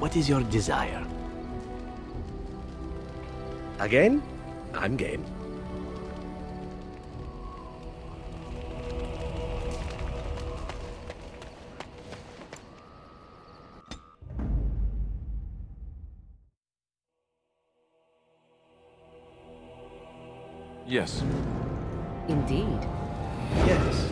What is your desire? Again? I'm game. Yes. Indeed. Yes.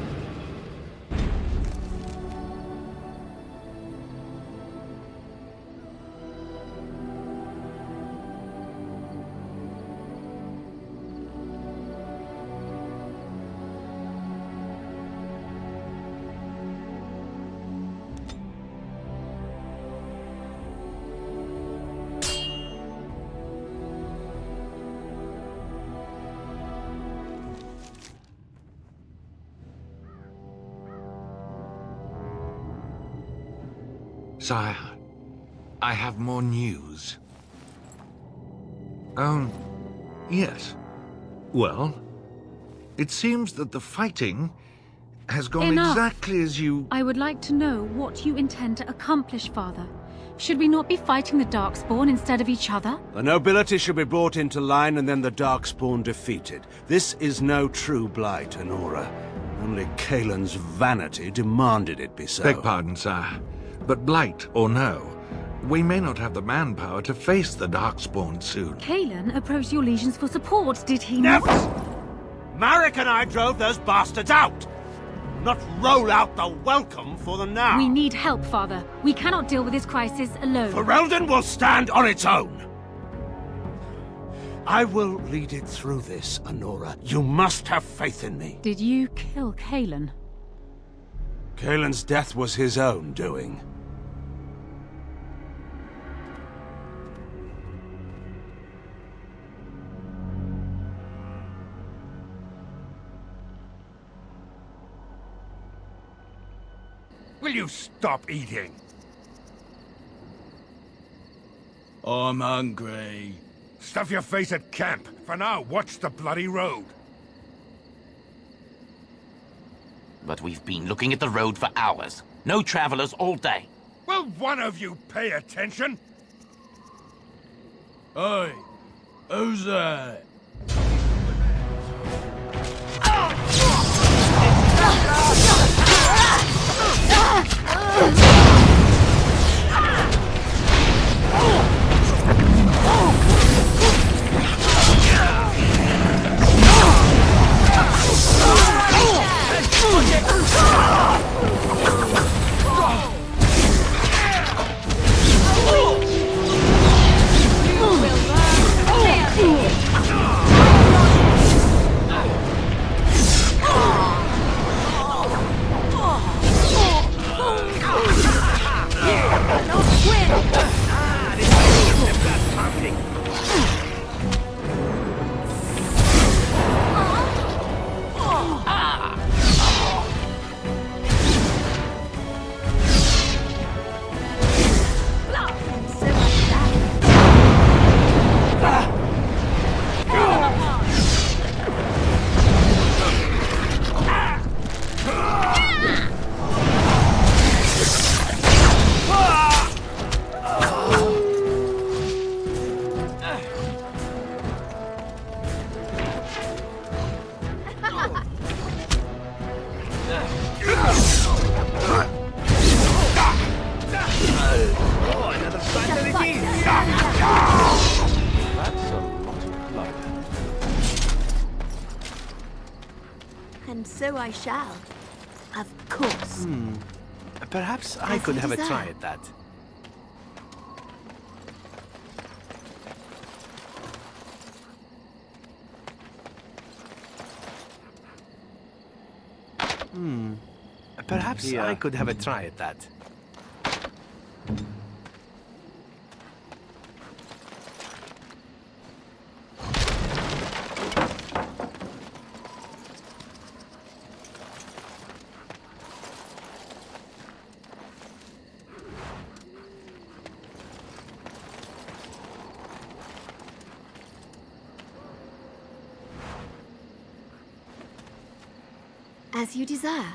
Sire, I have more news. Yes. Well, it seems that the fighting has gone Enough. exactly as you... I would like to know what you intend to accomplish, Father. Should we not be fighting the Darkspawn instead of each other? The nobility should be brought into line and then the Darkspawn defeated. This is no true blight, Honora. Only Kaelin's vanity demanded it be so. Beg pardon, sire. But blight or no, we may not have the manpower to face the Darkspawn soon. Kaelin approached your legions for support, did he not? Never! Marek and I drove those bastards out! Not roll out the welcome for them now! We need help, Father. We cannot deal with this crisis alone. Ferelden will stand on its own! I will lead it through this, Honora. You must have faith in me. Did you kill Kaelin? Kaelin's death was his own doing. Will you stop eating? I'm hungry. Stuff your face at camp. For now, watch the bloody road. But we've been looking at the road for hours. No travelers all day. Will one of you pay attention? Hey, who's that? And so I shall. Of course. Perhaps I As could you have a desire. try at that. Perhaps I could have a try at that. As you desire.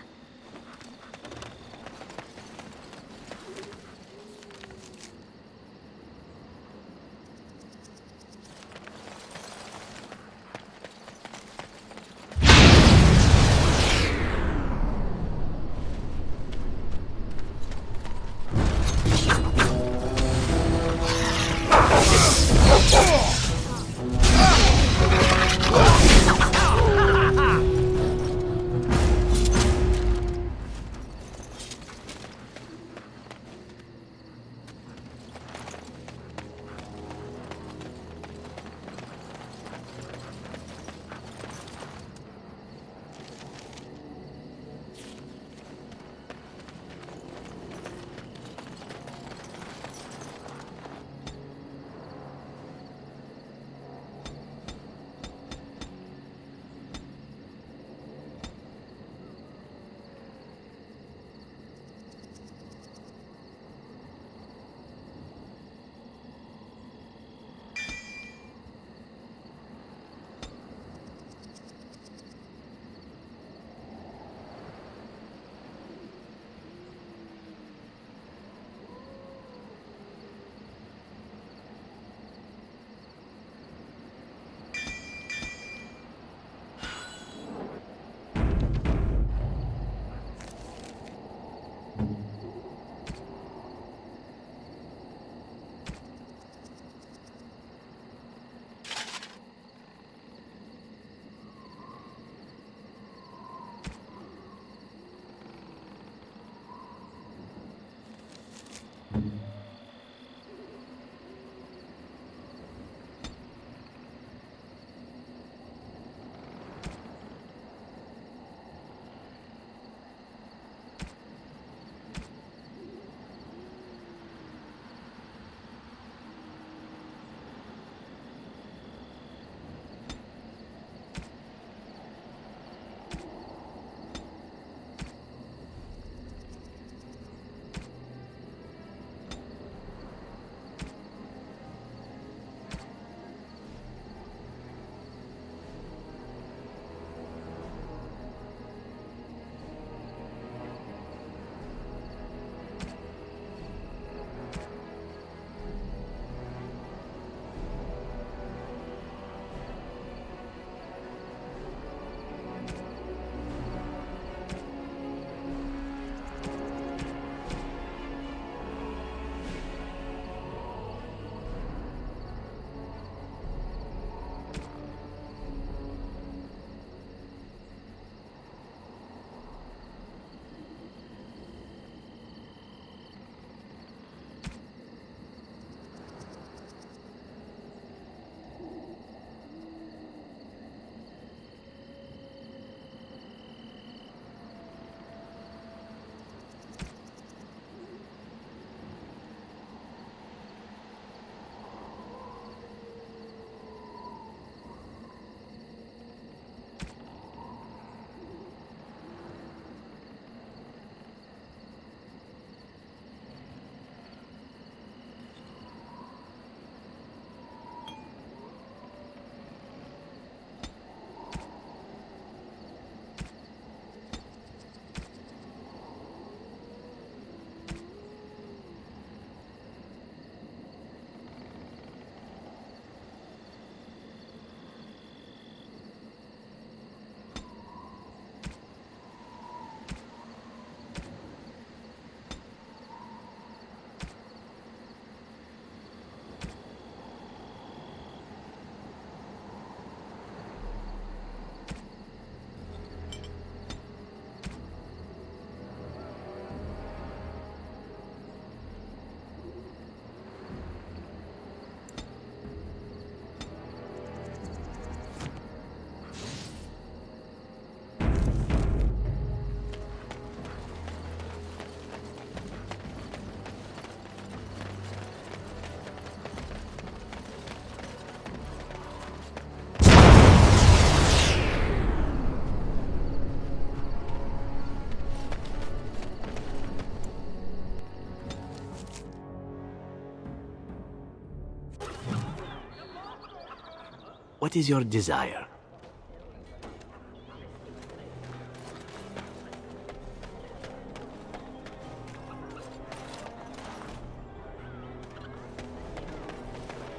What is your desire?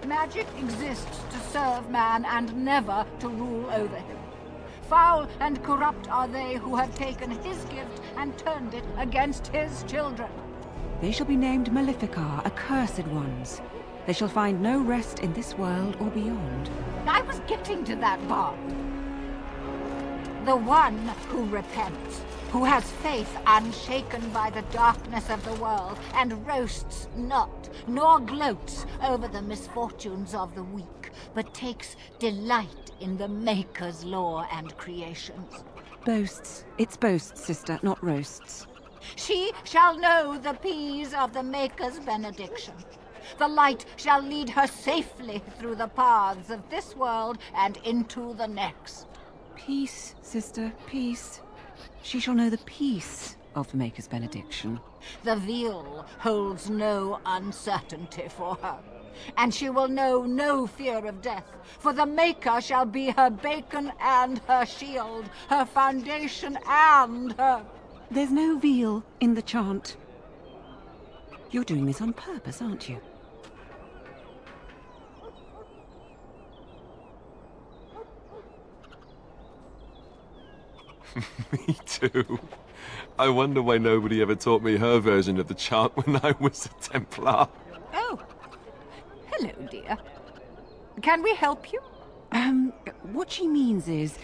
Magic exists to serve man and never to rule over him. Foul and corrupt are they who have taken his gift and turned it against his children. They shall be named Maleficar, accursed ones. They shall find no rest in this world or beyond. I was getting to that part. The one who repents, who has faith unshaken by the darkness of the world, and roasts not, nor gloats over the misfortunes of the weak, but takes delight in the Maker's law and creations. Boasts. It's boasts, sister, not roasts. She shall know the peace of the Maker's benediction. The light shall lead her safely through the paths of this world and into the next. Peace, sister, peace. She shall know the peace of the Maker's benediction. The veil holds no uncertainty for her, and she will know no fear of death, for the Maker shall be her beacon and her shield, her foundation and her... There's no veal in the chant. You're doing this on purpose, aren't you? Me too. I wonder why nobody ever taught me her version of the chant when I was a Templar. Oh. Hello, dear. Can we help you? What she means is,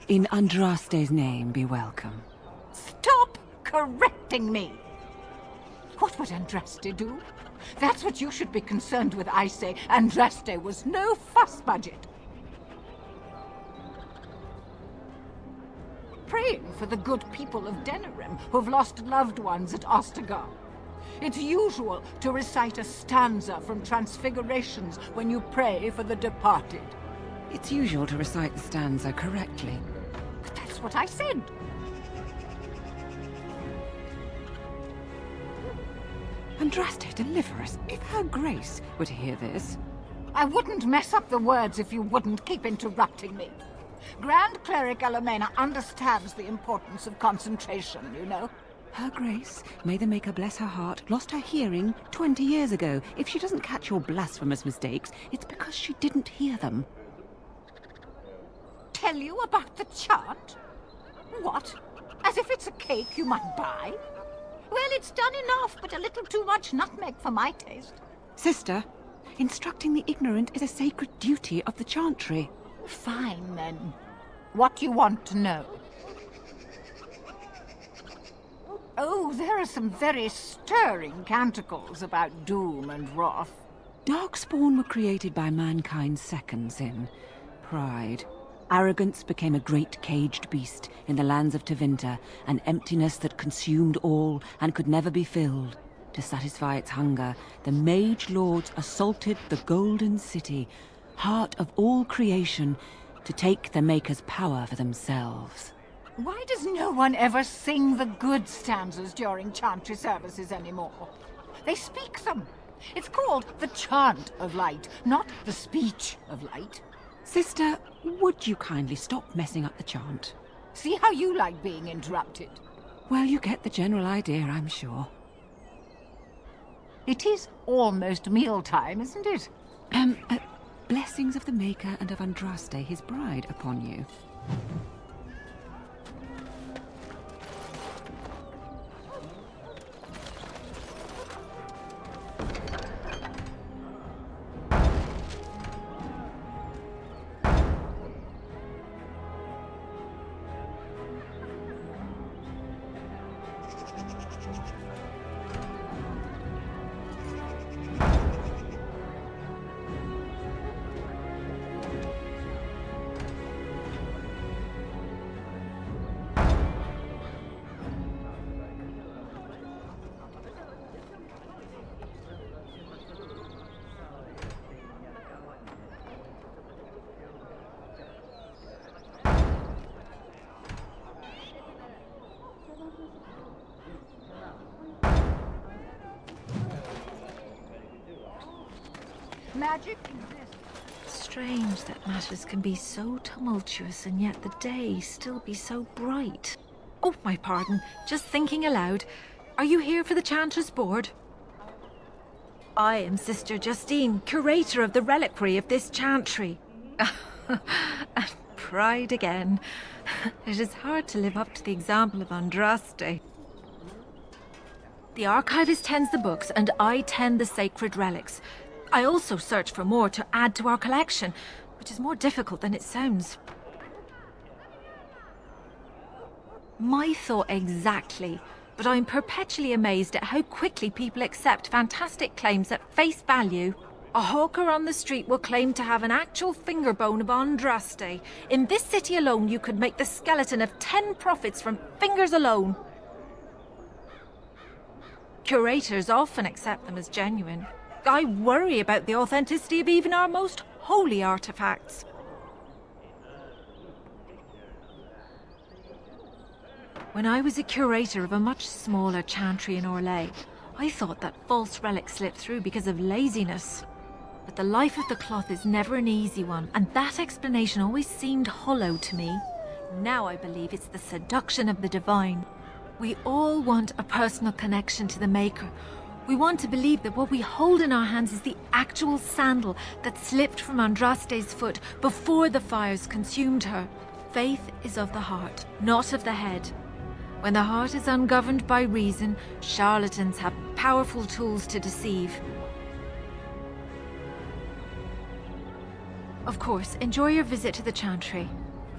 in Andraste's name, be welcome. Stop correcting me! What would Andraste do? That's what you should be concerned with, I say. Andraste was no fuss budget. Praying for the good people of Denerim who've lost loved ones at Ostagar. It's usual to recite a stanza from Transfigurations when you pray for the departed. It's usual to recite the stanza correctly. But that's what I said. Andraste, deliver us. If her grace were to hear this... I wouldn't mess up the words if you wouldn't keep interrupting me. Grand Cleric Elomena understands the importance of concentration, you know. Her grace, may the Maker bless her heart, lost her hearing 20 years ago. If she doesn't catch your blasphemous mistakes, it's because she didn't hear them. Tell you about the chant? What? As if it's a cake you might buy? Well, it's done enough, but a little too much nutmeg for my taste. Sister, instructing the ignorant is a sacred duty of the chantry. Fine, then. What do you want to know? Oh, there are some very stirring canticles about doom and wrath. Darkspawn were created by mankind's second sin, pride. Arrogance became a great caged beast in the lands of Tevinter, an emptiness that consumed all and could never be filled. To satisfy its hunger, the mage lords assaulted the Golden City, heart of all creation, to take the Maker's power for themselves. Why does no one ever sing the good stanzas during chantry services anymore? They speak them. It's called the chant of light, not the speech of light. Sister, would you kindly stop messing up the chant? See how you like being interrupted. Well, you get the general idea, I'm sure. It is almost mealtime, isn't it? Blessings of the Maker and of Andraste, his bride, upon you. Magic exists. strange that matters can be so tumultuous and yet the day still be so bright. Oh, my pardon. Just thinking aloud. Are you here for the Chanter's Board? I am Sister Justine, curator of the reliquary of this chantry. And pride again. It is hard to live up to the example of Andraste. The archivist tends the books, and I tend the sacred relics. I also search for more to add to our collection, which is more difficult than it sounds. My thought exactly, but I'm perpetually amazed at how quickly people accept fantastic claims at face value. A hawker on the street will claim to have an actual finger bone of Andraste. In this city alone, you could make the skeleton of 10 prophets from fingers alone. Curators often accept them as genuine. I worry about the authenticity of even our most holy artifacts. When I was a curator of a much smaller chantry in Orlais, I thought that false relics slipped through because of laziness. But the life of the cloth is never an easy one, and that explanation always seemed hollow to me. Now I believe it's the seduction of the divine. We all want a personal connection to the Maker. We want to believe that what we hold in our hands is the actual sandal that slipped from Andraste's foot before the fires consumed her. Faith is of the heart, not of the head. When the heart is ungoverned by reason, charlatans have powerful tools to deceive. Of course, enjoy your visit to the chantry.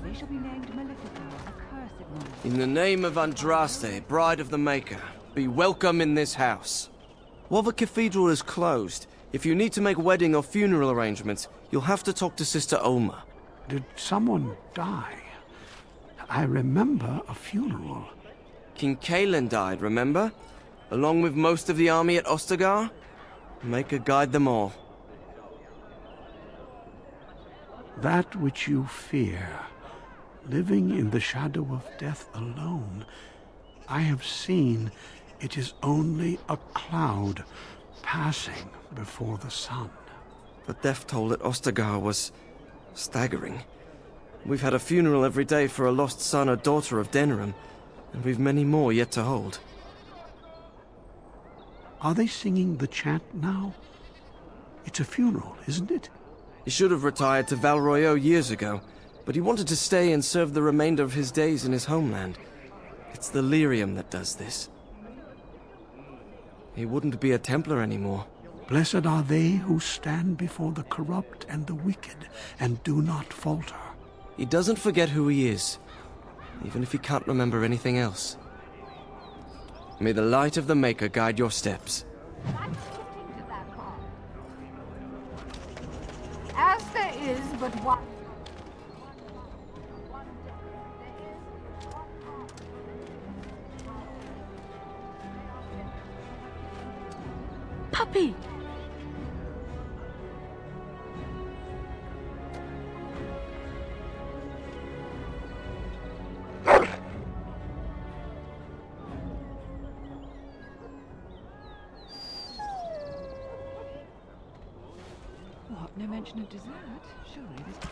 They shall be named Malefica, accursed one. In the name of Andraste, bride of the Maker, be welcome in this house. While the cathedral is closed, if you need to make wedding or funeral arrangements, you'll have to talk to Sister Olma. Did someone die? I remember a funeral. King Kalen died, remember? Along with most of the army at Ostagar? Maker guide them all. That which you fear, living in the shadow of death alone, I have seen it is only a cloud passing before the sun. The death toll at Ostagar was staggering. We've had a funeral every day for a lost son or daughter of Denerim, and we've many more yet to hold. Are they singing the chant now? It's a funeral, isn't it? He should have retired to Val Royeaux years ago, but he wanted to stay and serve the remainder of his days in his homeland. It's the lyrium that does this. He wouldn't be a Templar anymore. Blessed are they who stand before the corrupt and the wicked, and do not falter. He doesn't forget who he is, even if he can't remember anything else. May the light of the Maker guide your steps. As there is but one. Puppy! What? No mention of dessert? Surely this...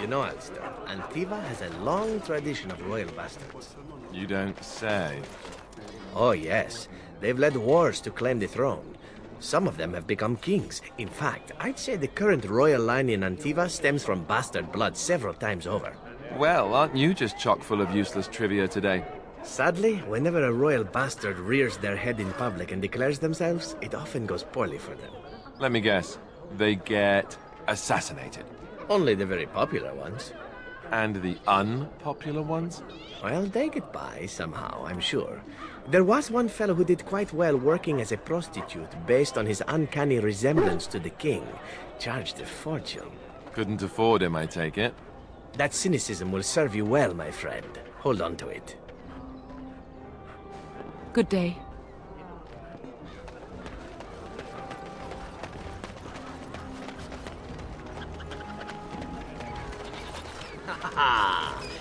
You know, Alistair, Antiva has a long tradition of royal bastards. You don't say. Oh, yes. They've led wars to claim the throne. Some of them have become kings. In fact, I'd say the current royal line in Antiva stems from bastard blood several times over. Well, aren't you just chock full of useless trivia today? Sadly, whenever a royal bastard rears their head in public and declares themselves, it often goes poorly for them. Let me guess. They get assassinated. Only the very popular ones. And the unpopular ones? Well, they get by somehow, I'm sure. There was one fellow who did quite well working as a prostitute based on his uncanny resemblance to the king. Charged a fortune. Couldn't afford him, I take it. That cynicism will serve you well, my friend. Hold on to it. Good day.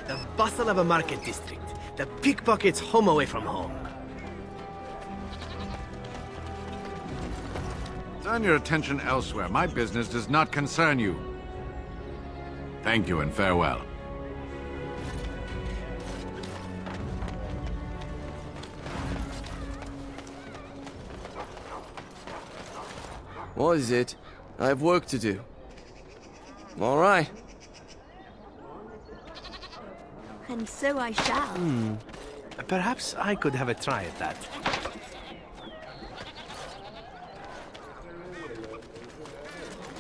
The bustle of a market district. The pickpockets home away from home. Turn your attention elsewhere. My business does not concern you. Thank you and farewell. What is it? I have work to do. All right. And so I shall. Perhaps I could have a try at that.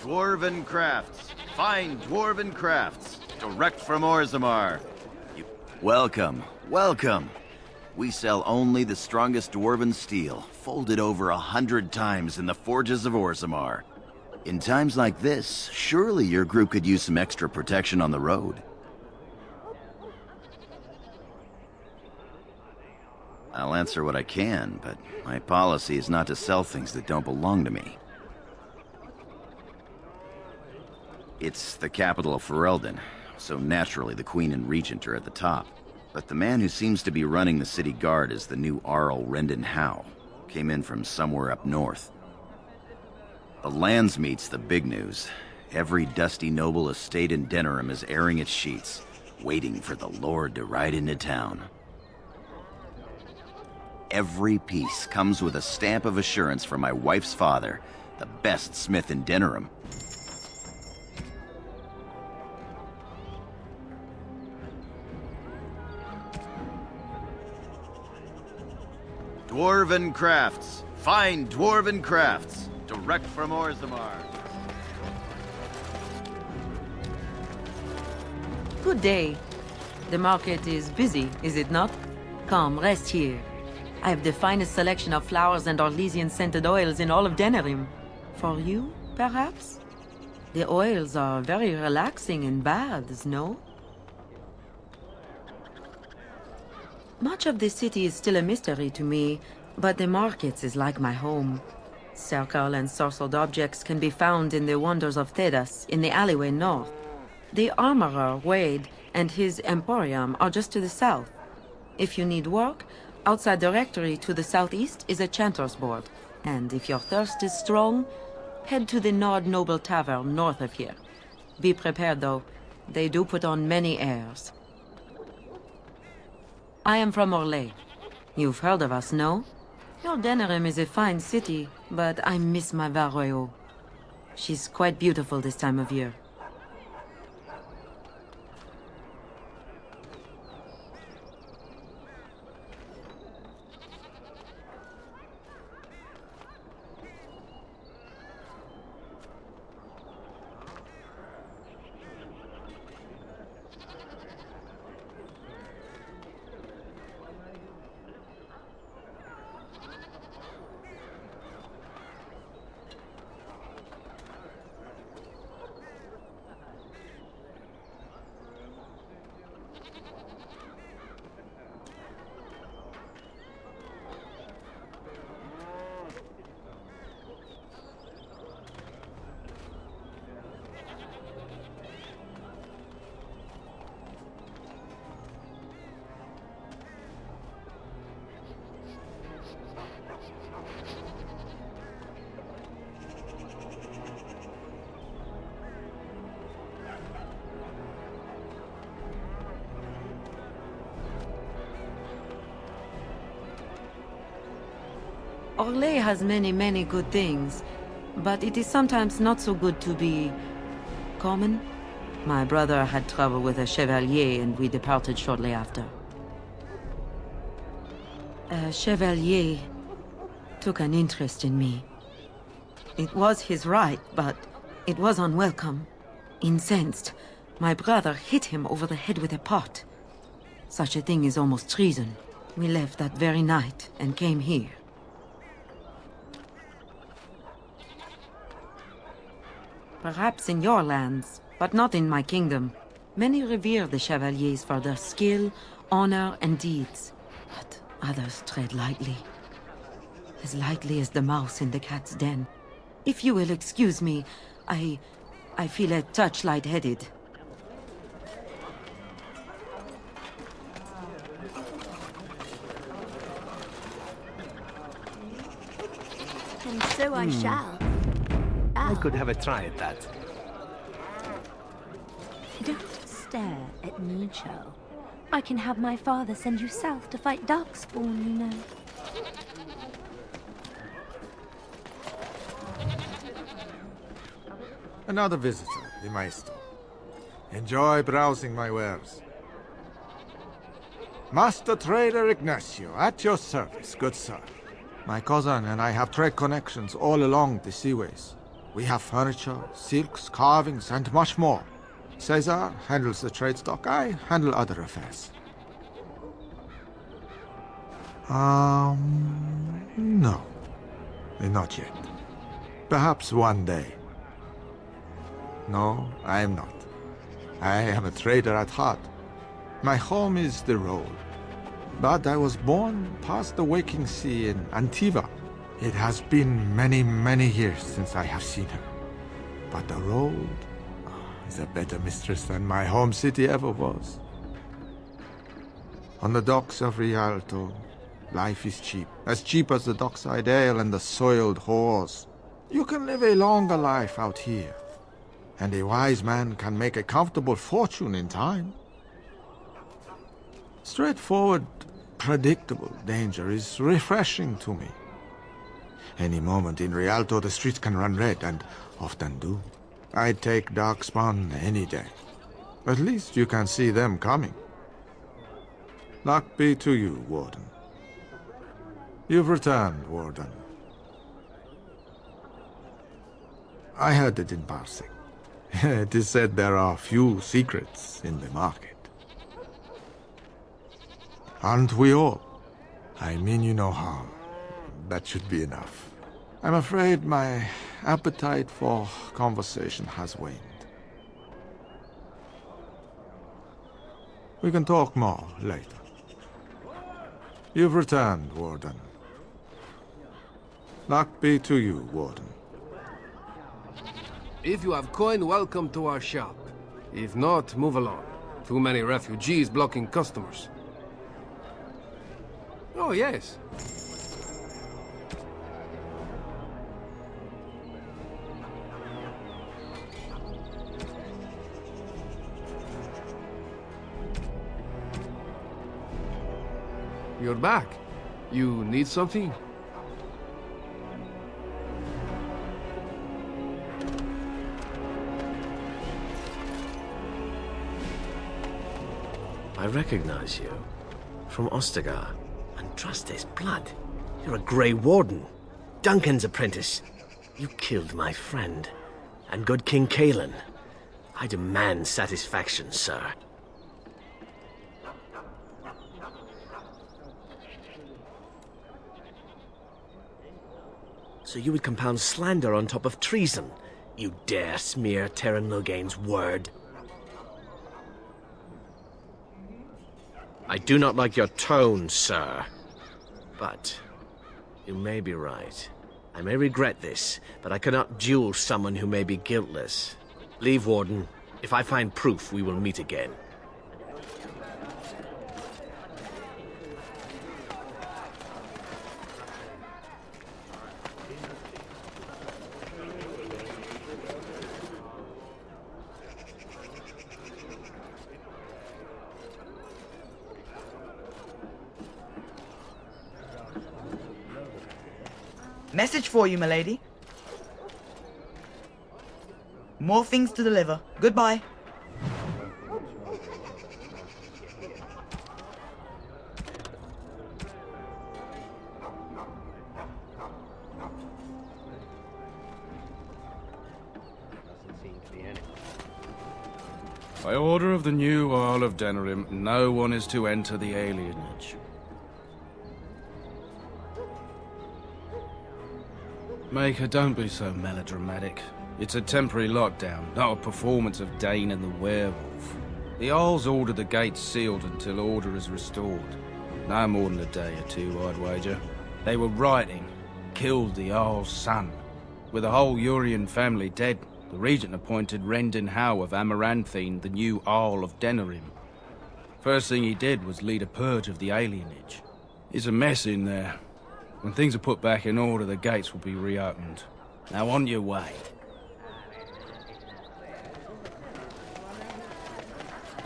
Dwarven crafts. Fine dwarven crafts. Direct from Orzammar. Welcome, welcome. We sell only the strongest dwarven steel, folded over 100 times in the forges of Orzammar. In times like this, surely your group could use some extra protection on the road. I'll answer what I can, but my policy is not to sell things that don't belong to me. It's the capital of Ferelden, so naturally the Queen and Regent are at the top. But the man who seems to be running the city guard is the new Arl Rendon Howe. Came in from somewhere up north. The Landsmeet's the big news. Every dusty noble estate in Denerim is airing its sheets, waiting for the Lord to ride into town. Every piece comes with a stamp of assurance from my wife's father, the best smith in Denerim. Dwarven crafts. Fine dwarven crafts. Direct from Orzammar. Good day. The market is busy, is it not? Come, rest here. I have the finest selection of flowers and Orlesian-scented oils in all of Denerim. For you, perhaps? The oils are very relaxing in baths, no? Much of the city is still a mystery to me, but the markets is like my home. Circle and sorcelled objects can be found in the wonders of Thedas, in the alleyway north. The armorer, Wade, and his emporium are just to the south. If you need work, outside the rectory to the southeast is a chanter's board. And if your thirst is strong, head to the Nord Noble Tavern north of here. Be prepared, though. They do put on many airs. I am from Orlais. You've heard of us, no? Your Denerim is a fine city, but I miss my Varoyo. She's quite beautiful this time of year. Orlais has many good things, but it is sometimes not so good to be common. My brother had trouble with a chevalier and we departed shortly after. A chevalier took an interest in me. It was his right, but it was unwelcome. Incensed, My brother hit him over the head with a pot. Such a thing is almost treason. We left that very night and came here. Perhaps in your lands, but not in my kingdom. Many revere the chevaliers for their skill, honor, and deeds. But others tread lightly. As lightly as the mouse in the cat's den. If you will excuse me, I feel a touch lightheaded. And so I shall. I could have a try at that. Don't stare at me, Cho. I can have my father send you south to fight Darkspawn, you know. Another visitor, the Maestro. Enjoy browsing my wares. Master Trader Ignacio, at your service, good sir. My cousin and I have trade connections all along the seaways. We have furniture, silks, carvings, and much more. Caesar handles the trade stock, I handle other affairs. No. Not yet. Perhaps one day. No, I am not. I am a trader at heart. My home is the road. But I was born past the waking sea in Antiva. It has been many, many years since I have seen her. But the road is a better mistress than my home city ever was. On the docks of Rialto, life is cheap. As cheap as the dockside ale and the soiled whores. You can live a longer life out here. And a wise man can make a comfortable fortune in time. Straightforward, predictable danger is refreshing to me. Any moment in Rialto the streets can run red, and often do. I'd take Darkspawn any day. At least you can see them coming. Luck be to you, Warden. You've returned, Warden. I heard it in passing. It is said there are few secrets in the market. Aren't we all? I mean you no harm. That should be enough. I'm afraid my appetite for conversation has waned. We can talk more later. You've returned, Warden. Luck be to you, Warden. If you have coin, welcome to our shop. If not, move along. Too many refugees blocking customers. Oh, yes. You're back. You need something? I recognize you. From Ostagar. And trust his blood. You're a Grey Warden. Duncan's apprentice. You killed my friend. And good King Kalen. I demand satisfaction, sir. So you would compound slander on top of treason? You dare smear Terran Loghain's word? I do not like your tone, sir. But you may be right. I may regret this, but I cannot duel someone who may be guiltless. Leave, Warden. If I find proof, we will meet again. Message for you, milady. More things to deliver. Goodbye. By order of the new Earl of Denerim, no one is to enter the alienage. Maker, don't be so melodramatic. It's a temporary lockdown, not a performance of Dane and the werewolf. The Jarl's ordered the gates sealed until order is restored. No more than a day or two, I'd wager. They were writing, killed the Jarl's son. With the whole Urian family dead, the regent appointed Rendon Howe of Amaranthine the new Jarl of Denerim. First thing he did was lead a purge of the alienage. It's a mess in there. When things are put back in order, the gates will be reopened. Now on your way.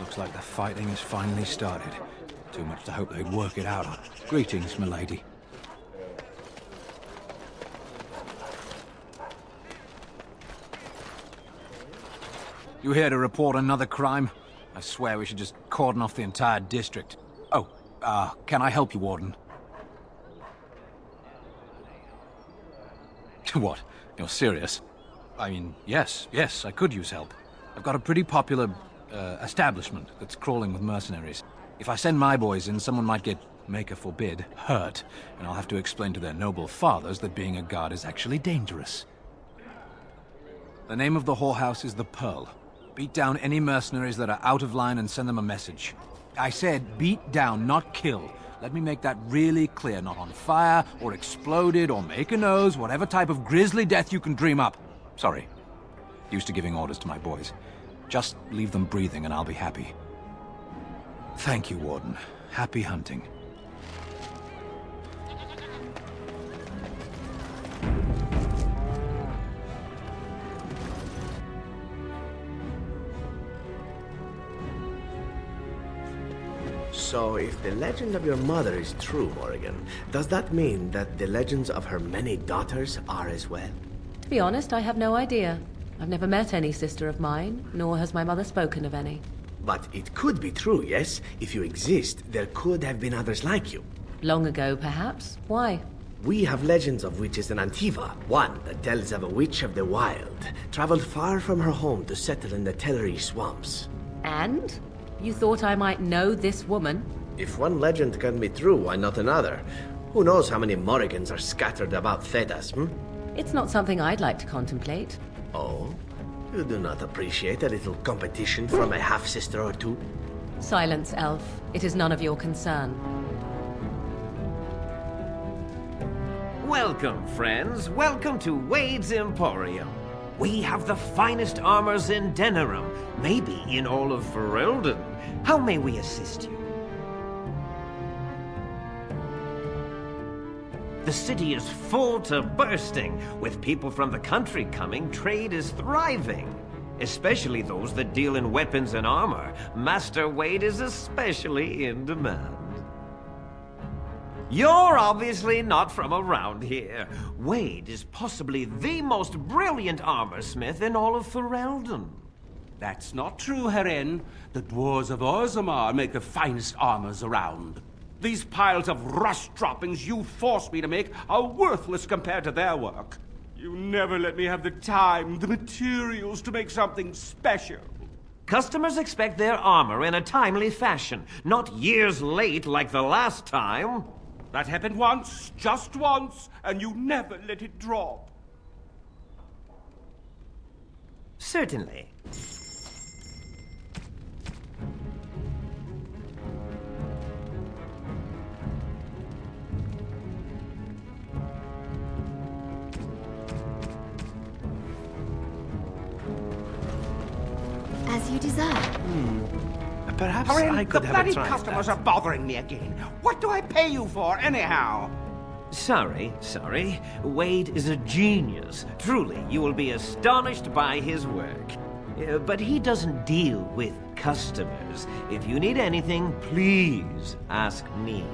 Looks like the fighting has finally started. Too much to hope they'd work it out. Greetings, milady. You here to report another crime? I swear we should just cordon off the entire district. Oh, can I help you, Warden? What? You're serious? I mean, yes, I could use help. I've got a pretty popular, establishment that's crawling with mercenaries. If I send my boys in, someone might get, Maker forbid, hurt, and I'll have to explain to their noble fathers that being a guard is actually dangerous. The name of the whorehouse is the Pearl. Beat down any mercenaries that are out of line and send them a message. I said beat down, not kill. Let me make that really clear. Not on fire, or exploded, or make a nose, whatever type of grisly death you can dream up. Sorry. Used to giving orders to my boys. Just leave them breathing and I'll be happy. Thank you, Warden. Happy hunting. So, if the legend of your mother is true, Morrigan, does that mean that the legends of her many daughters are as well? To be honest, I have no idea. I've never met any sister of mine, nor has my mother spoken of any. But it could be true, yes? If you exist, there could have been others like you. Long ago, perhaps. Why? We have legends of witches in Antiva. One that tells of a witch of the wild, traveled far from her home to settle in the Tellery swamps. And? You thought I might know this woman? If one legend can be true, why not another? Who knows how many Morrigans are scattered about Thedas, It's not something I'd like to contemplate. Oh? You do not appreciate a little competition from a half-sister or two? Silence, elf. It is none of your concern. Welcome, friends. Welcome to Wade's Emporium. We have the finest armors in Denerim, maybe in all of Ferelden. How may we assist you? The city is full to bursting. With people from the country coming, trade is thriving. Especially those that deal in weapons and armor. Master Wade is especially in demand. You're obviously not from around here. Wade is possibly the most brilliant armorsmith in all of Ferelden. That's not true, Herin. The dwarves of Orzammar make the finest armors around. These piles of rust droppings you force me to make are worthless compared to their work. You never let me have the time, the materials to make something special. Customers expect their armor in a timely fashion, not years late like the last time. That happened once, just once, and you never let it drop. Certainly. As you desire. Perhaps Herin, I could the have a bloody try at customers that. are bothering me again. What do I pay you for, anyhow? Sorry. Wade is a genius. Truly, you will be astonished by his work. But he doesn't deal with customers. If you need anything, please ask me.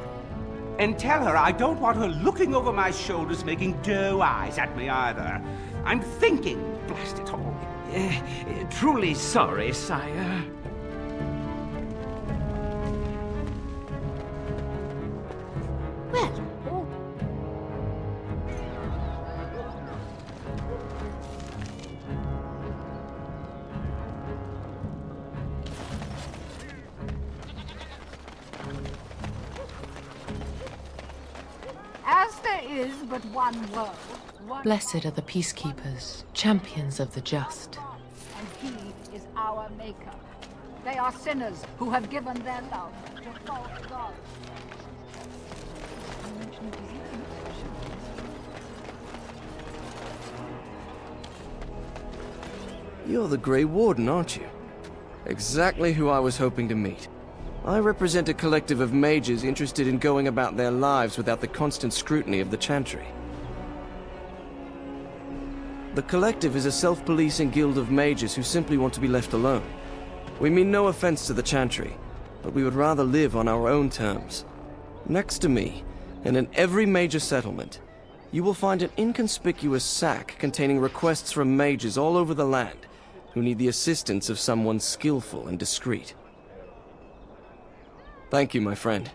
And tell her I don't want her looking over my shoulders making doe eyes at me either. I'm thinking, blast it all. Truly sorry, sire. is but one world. Blessed are the peacekeepers, champions of the just. And he is our maker. They are sinners who have given their love to false gods. You're the Grey Warden, aren't you? Exactly who I was hoping to meet. I represent a collective of mages interested in going about their lives without the constant scrutiny of the Chantry. The collective is a self-policing guild of mages who simply want to be left alone. We mean no offense to the Chantry, but we would rather live on our own terms. Next to me, and in every major settlement, you will find an inconspicuous sack containing requests from mages all over the land who need the assistance of someone skillful and discreet. Thank you, my friend.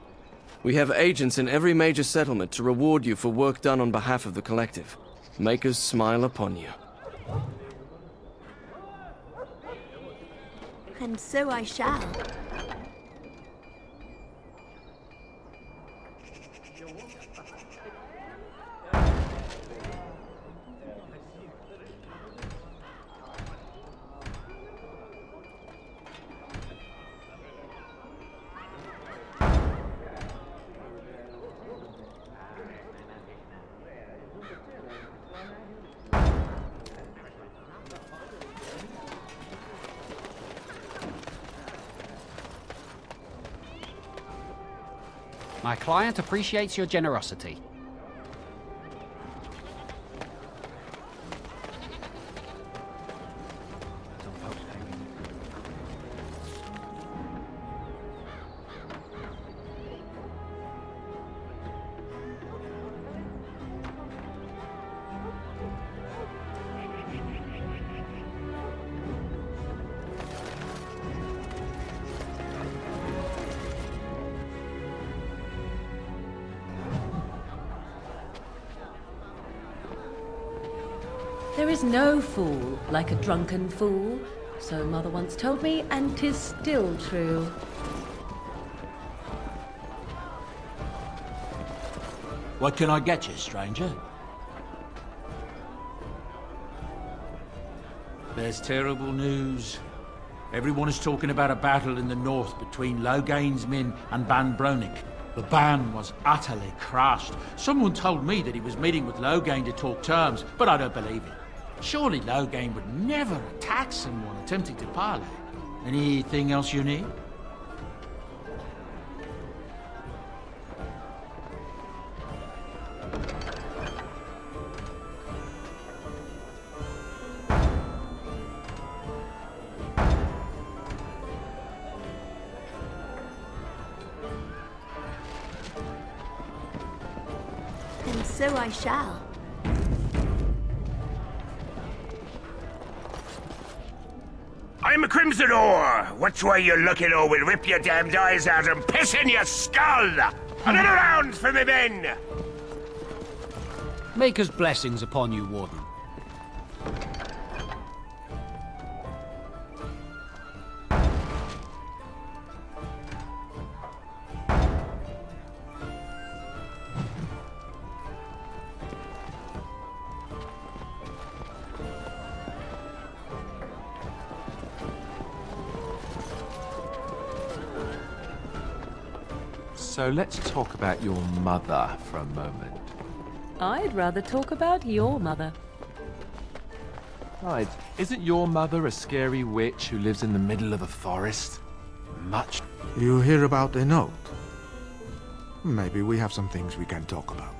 We have agents in every major settlement to reward you for work done on behalf of the collective. Make us smile upon you. And so I shall. My client appreciates your generosity. There is no fool like a drunken fool, so Mother once told me, and 'tis still true. What can I get you, stranger? There's terrible news. Everyone is talking about a battle in the north between Logain's men and Ban Bronik. The Ban was utterly crushed. Someone told me that he was meeting with Logain to talk terms, but I don't believe it. Surely Logain would never attack someone attempting to parley. Anything else you need? And so I shall. I'm a Crimson Ore. Which way you looking, or we'll rip your damned eyes out and piss in your skull! Another round for me men! Maker's blessings upon you, Warden. So let's talk about your mother for a moment. I'd rather talk about your mother. Right, isn't your mother a scary witch who lives in the middle of a forest? Much. You hear about a note? Maybe we have some things we can talk about.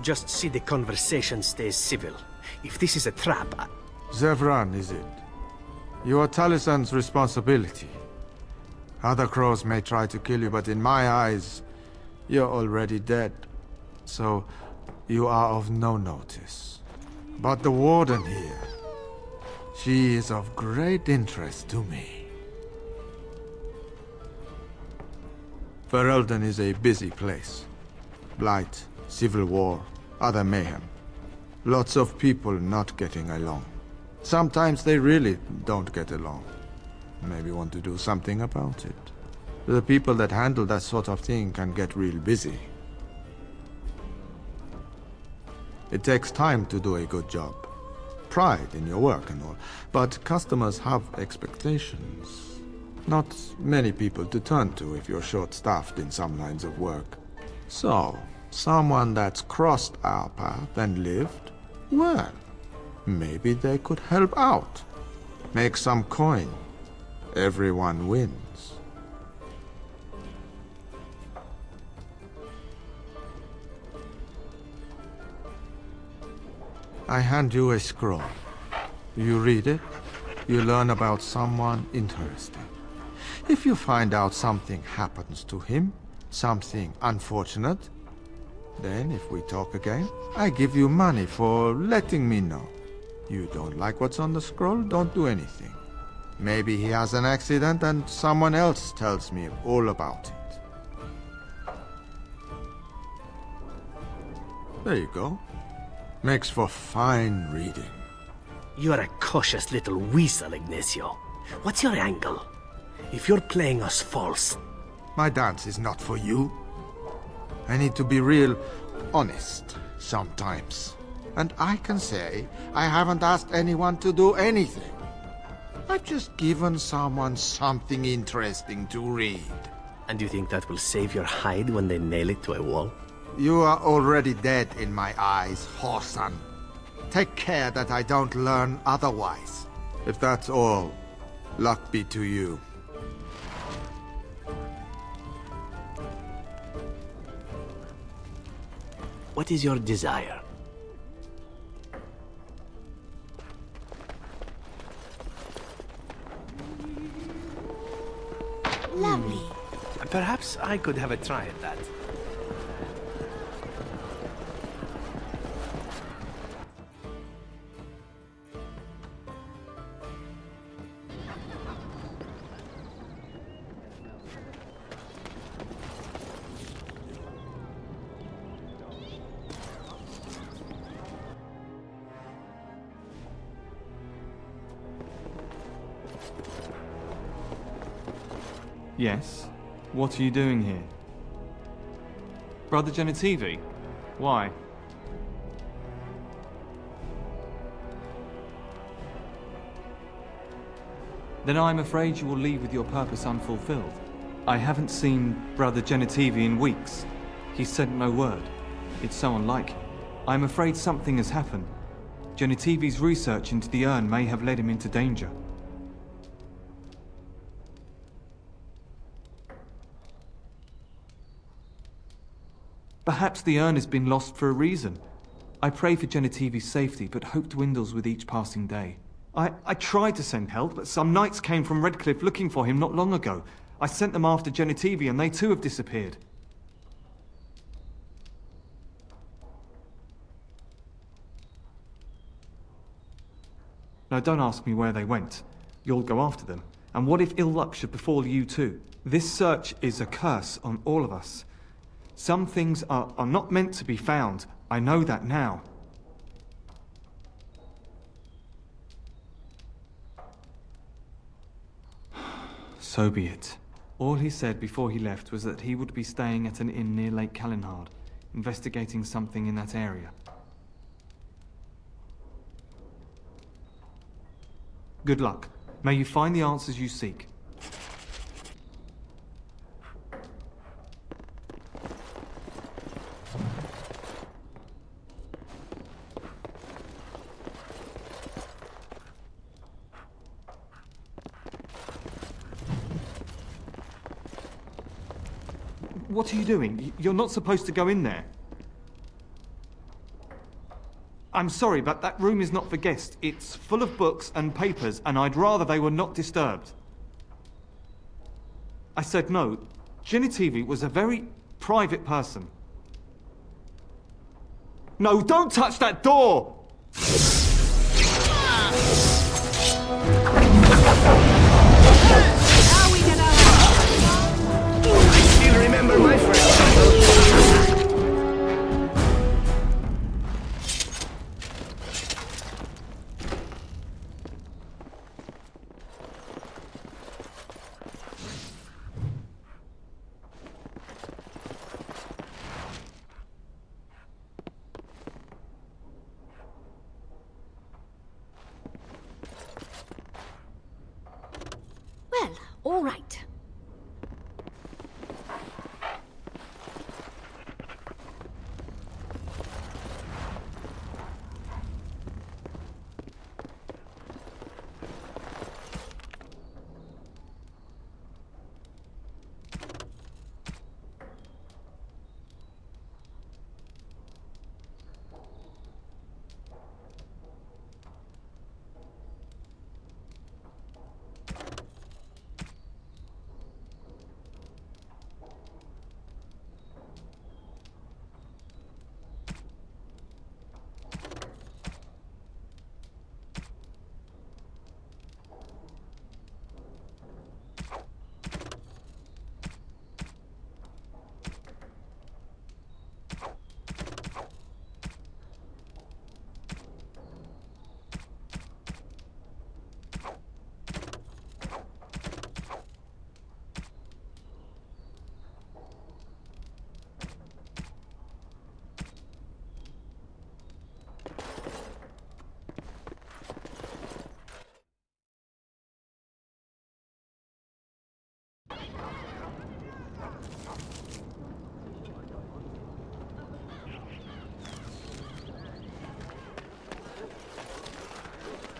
Just see the conversation stays civil. If this is a trap, Zevran, is it? You are Talisan's responsibility. Other crows may try to kill you, but in my eyes, you're already dead. So, you are of no notice. But the Warden here, she is of great interest to me. Ferelden is a busy place. Blight, civil war, other mayhem. Lots of people not getting along. Sometimes they really don't get along. Maybe want to do something about it. The people that handle that sort of thing can get real busy. It takes time to do a good job. Pride in your work and all, but customers have expectations. Not many people to turn to if you're short-staffed in some lines of work. So, someone that's crossed our path and lived, well, maybe they could help out. Make some coin. Everyone wins. I hand you a scroll. You read it, you learn about someone interesting. If you find out something happens to him, something unfortunate, then if we talk again, I give you money for letting me know. You don't like what's on the scroll, don't do anything. Maybe he has an accident and someone else tells me all about it. There you go. Makes for fine reading. You're a cautious little weasel, Ignacio. What's your angle? If you're playing us false... My dance is not for you. I need to be real honest sometimes. And I can say I haven't asked anyone to do anything. I've just given someone something interesting to read. And you think that will save your hide when they nail it to a wall? You are already dead in my eyes, whoreson. Take care that I don't learn otherwise. If that's all, luck be to you. What is your desire? Lovely. Perhaps I could have a try at that. Yes? What are you doing here? Brother Genitivi? Why? Then I'm afraid you will leave with your purpose unfulfilled. I haven't seen Brother Genitivi in weeks. He sent no word. It's so unlike him. I'm afraid something has happened. Genitivi's research into the urn may have led him into danger. Perhaps the urn has been lost for a reason. I pray for Genitivi's safety, but hope dwindles with each passing day. I tried to send help, but some knights came from Redcliffe looking for him not long ago. I sent them after Genitivi, and they too have disappeared. Now don't ask me where they went. You'll go after them. And what if ill luck should befall you too? This search is a curse on all of us. Some things are not meant to be found. I know that now. So be it. All he said before he left was that he would be staying at an inn near Lake Calenhard, investigating something in that area. Good luck. May you find the answers you seek. What are you doing? You're not supposed to go in there. I'm sorry, but that room is not for guests. It's full of books and papers, and I'd rather they were not disturbed. I said no. Genitivi was a very private person. No, don't touch that door! I still remember my friend. all right.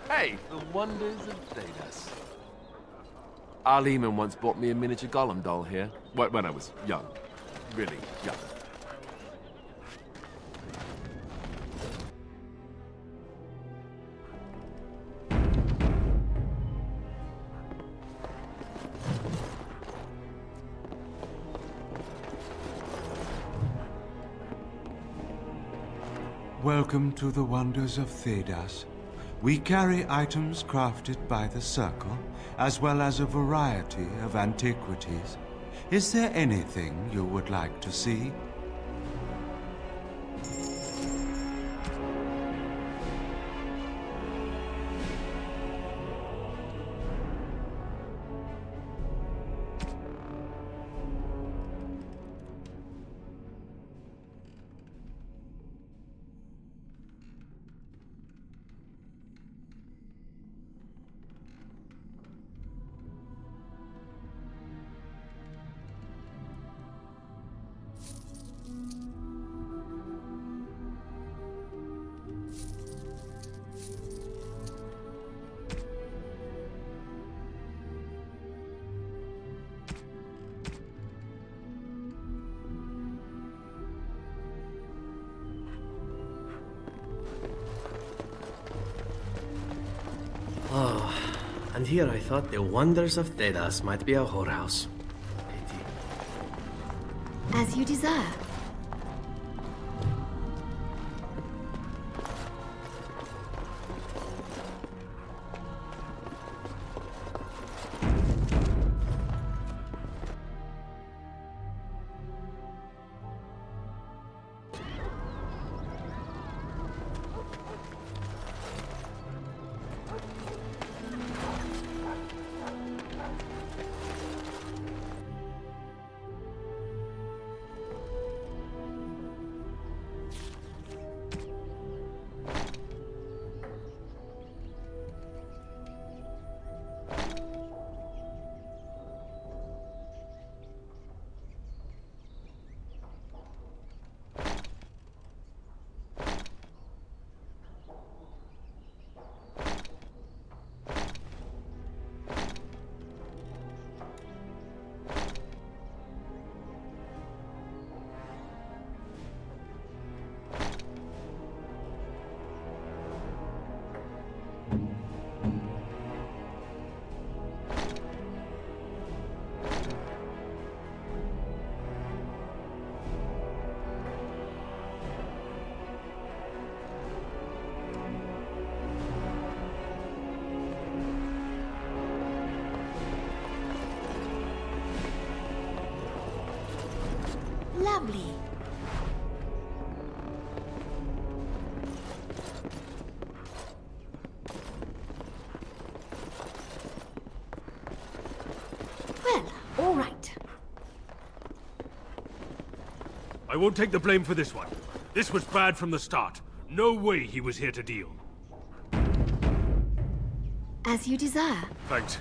Hey, the wonders of Thedas. Our Lehman once bought me a miniature Gollum doll here, when I was young. Really young. Welcome to the wonders of Thedas. We carry items crafted by the Circle, as well as a variety of antiquities. Is there anything you would like to see? Oh, and here I thought the wonders of Thedas might be a whorehouse. As you desire. Lovely. Well, all right. I won't take the blame for this one. This was bad from the start. No way he was here to deal. As you desire. Thanks.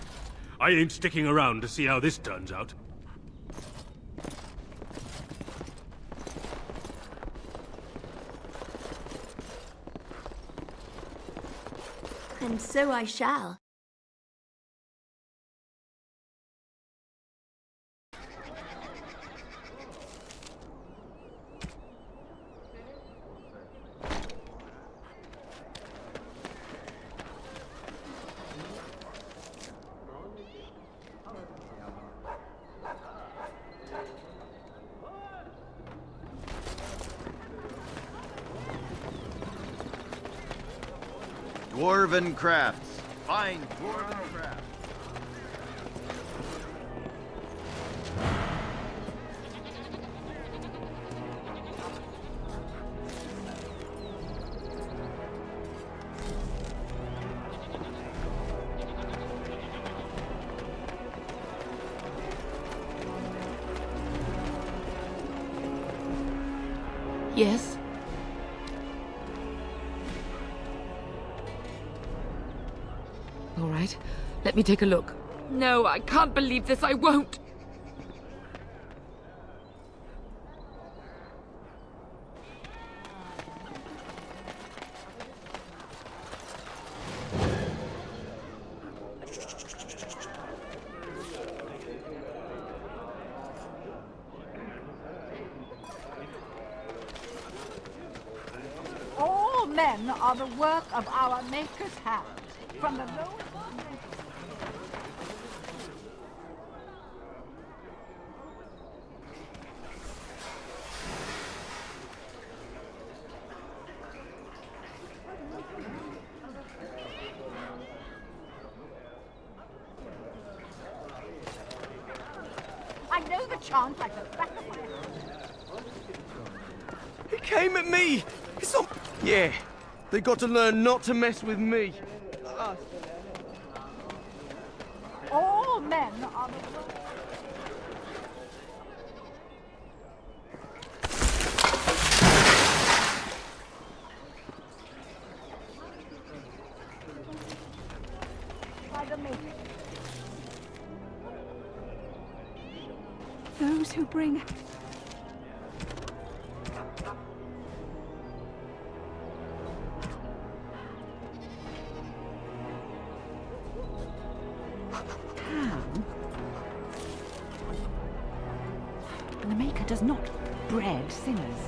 I ain't sticking around to see how this turns out. And so I shall. Dwarven crafts. Fine dwarven crafts. Yes? All right, let me take a look. No, I can't believe this. I won't. All men are the work of our Maker's hand, from the lowest... I know the chant like the back of my hand. He came at me! It's not... Yeah, they got to learn not to mess with me. All men are the work... by the Maker. Those who bring... The Maker does not breed sinners.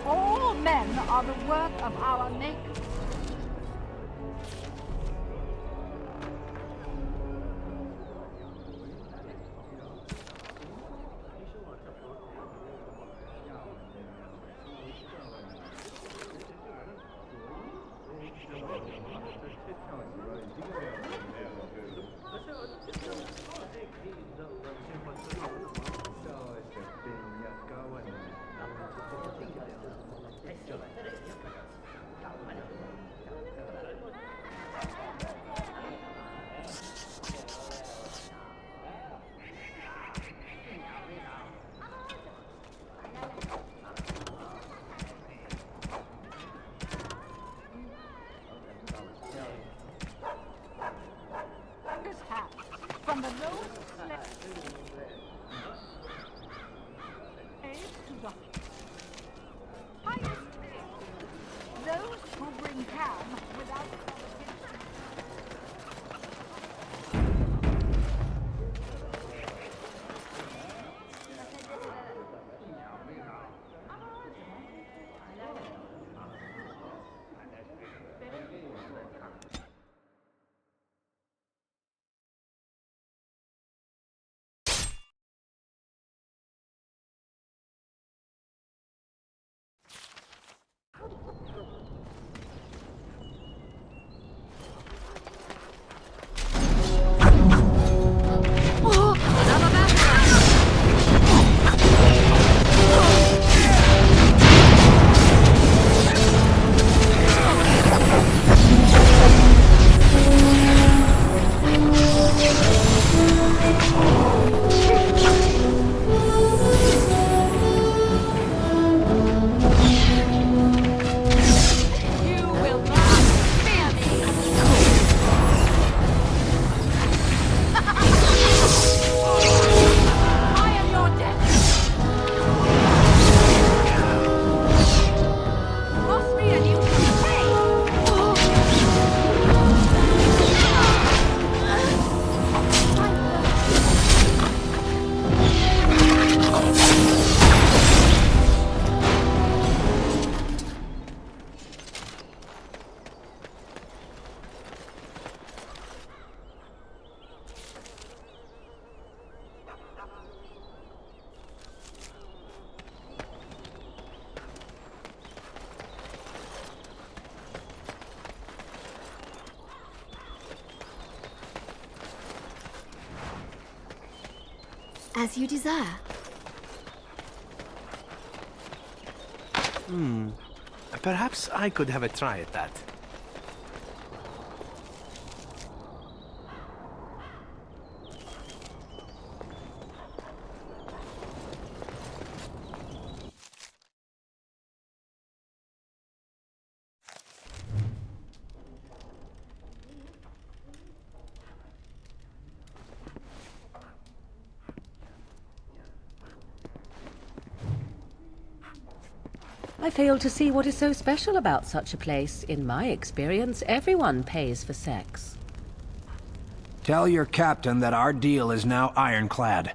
All men are the work of our Maker. From the lowest slave to the highest, those who bring ham without As you desire. Perhaps I could have a try at that. I fail to see what is so special about such a place. In my experience, everyone pays for sex. Tell your captain that our deal is now ironclad.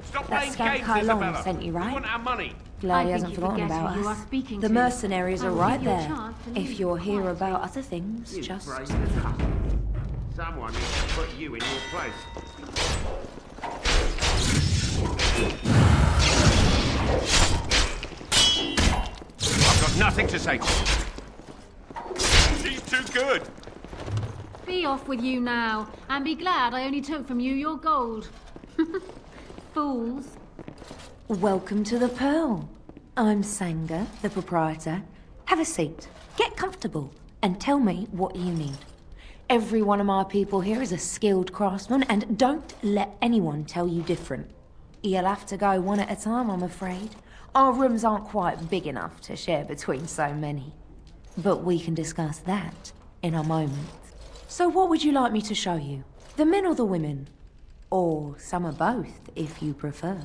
Stop That playing scamp games, Kylon Isabella. sent you, We right? want our money. Glad he hasn't forgotten about us. The mercenaries are right there. If you're here about other things, just... Someone needs to put you in your place. I've got nothing to say to you. She's too good. Be off with you now, and be glad I only took from you your gold. Fools. Welcome to the Pearl. I'm Sanga, the proprietor. Have a seat, get comfortable, and tell me what you need. Every one of my people here is a skilled craftsman, and don't let anyone tell you different. You'll have to go one at a time, I'm afraid. Our rooms aren't quite big enough to share between so many. But we can discuss that in a moment. So what would you like me to show you? The men or the women? Or some of both, if you prefer.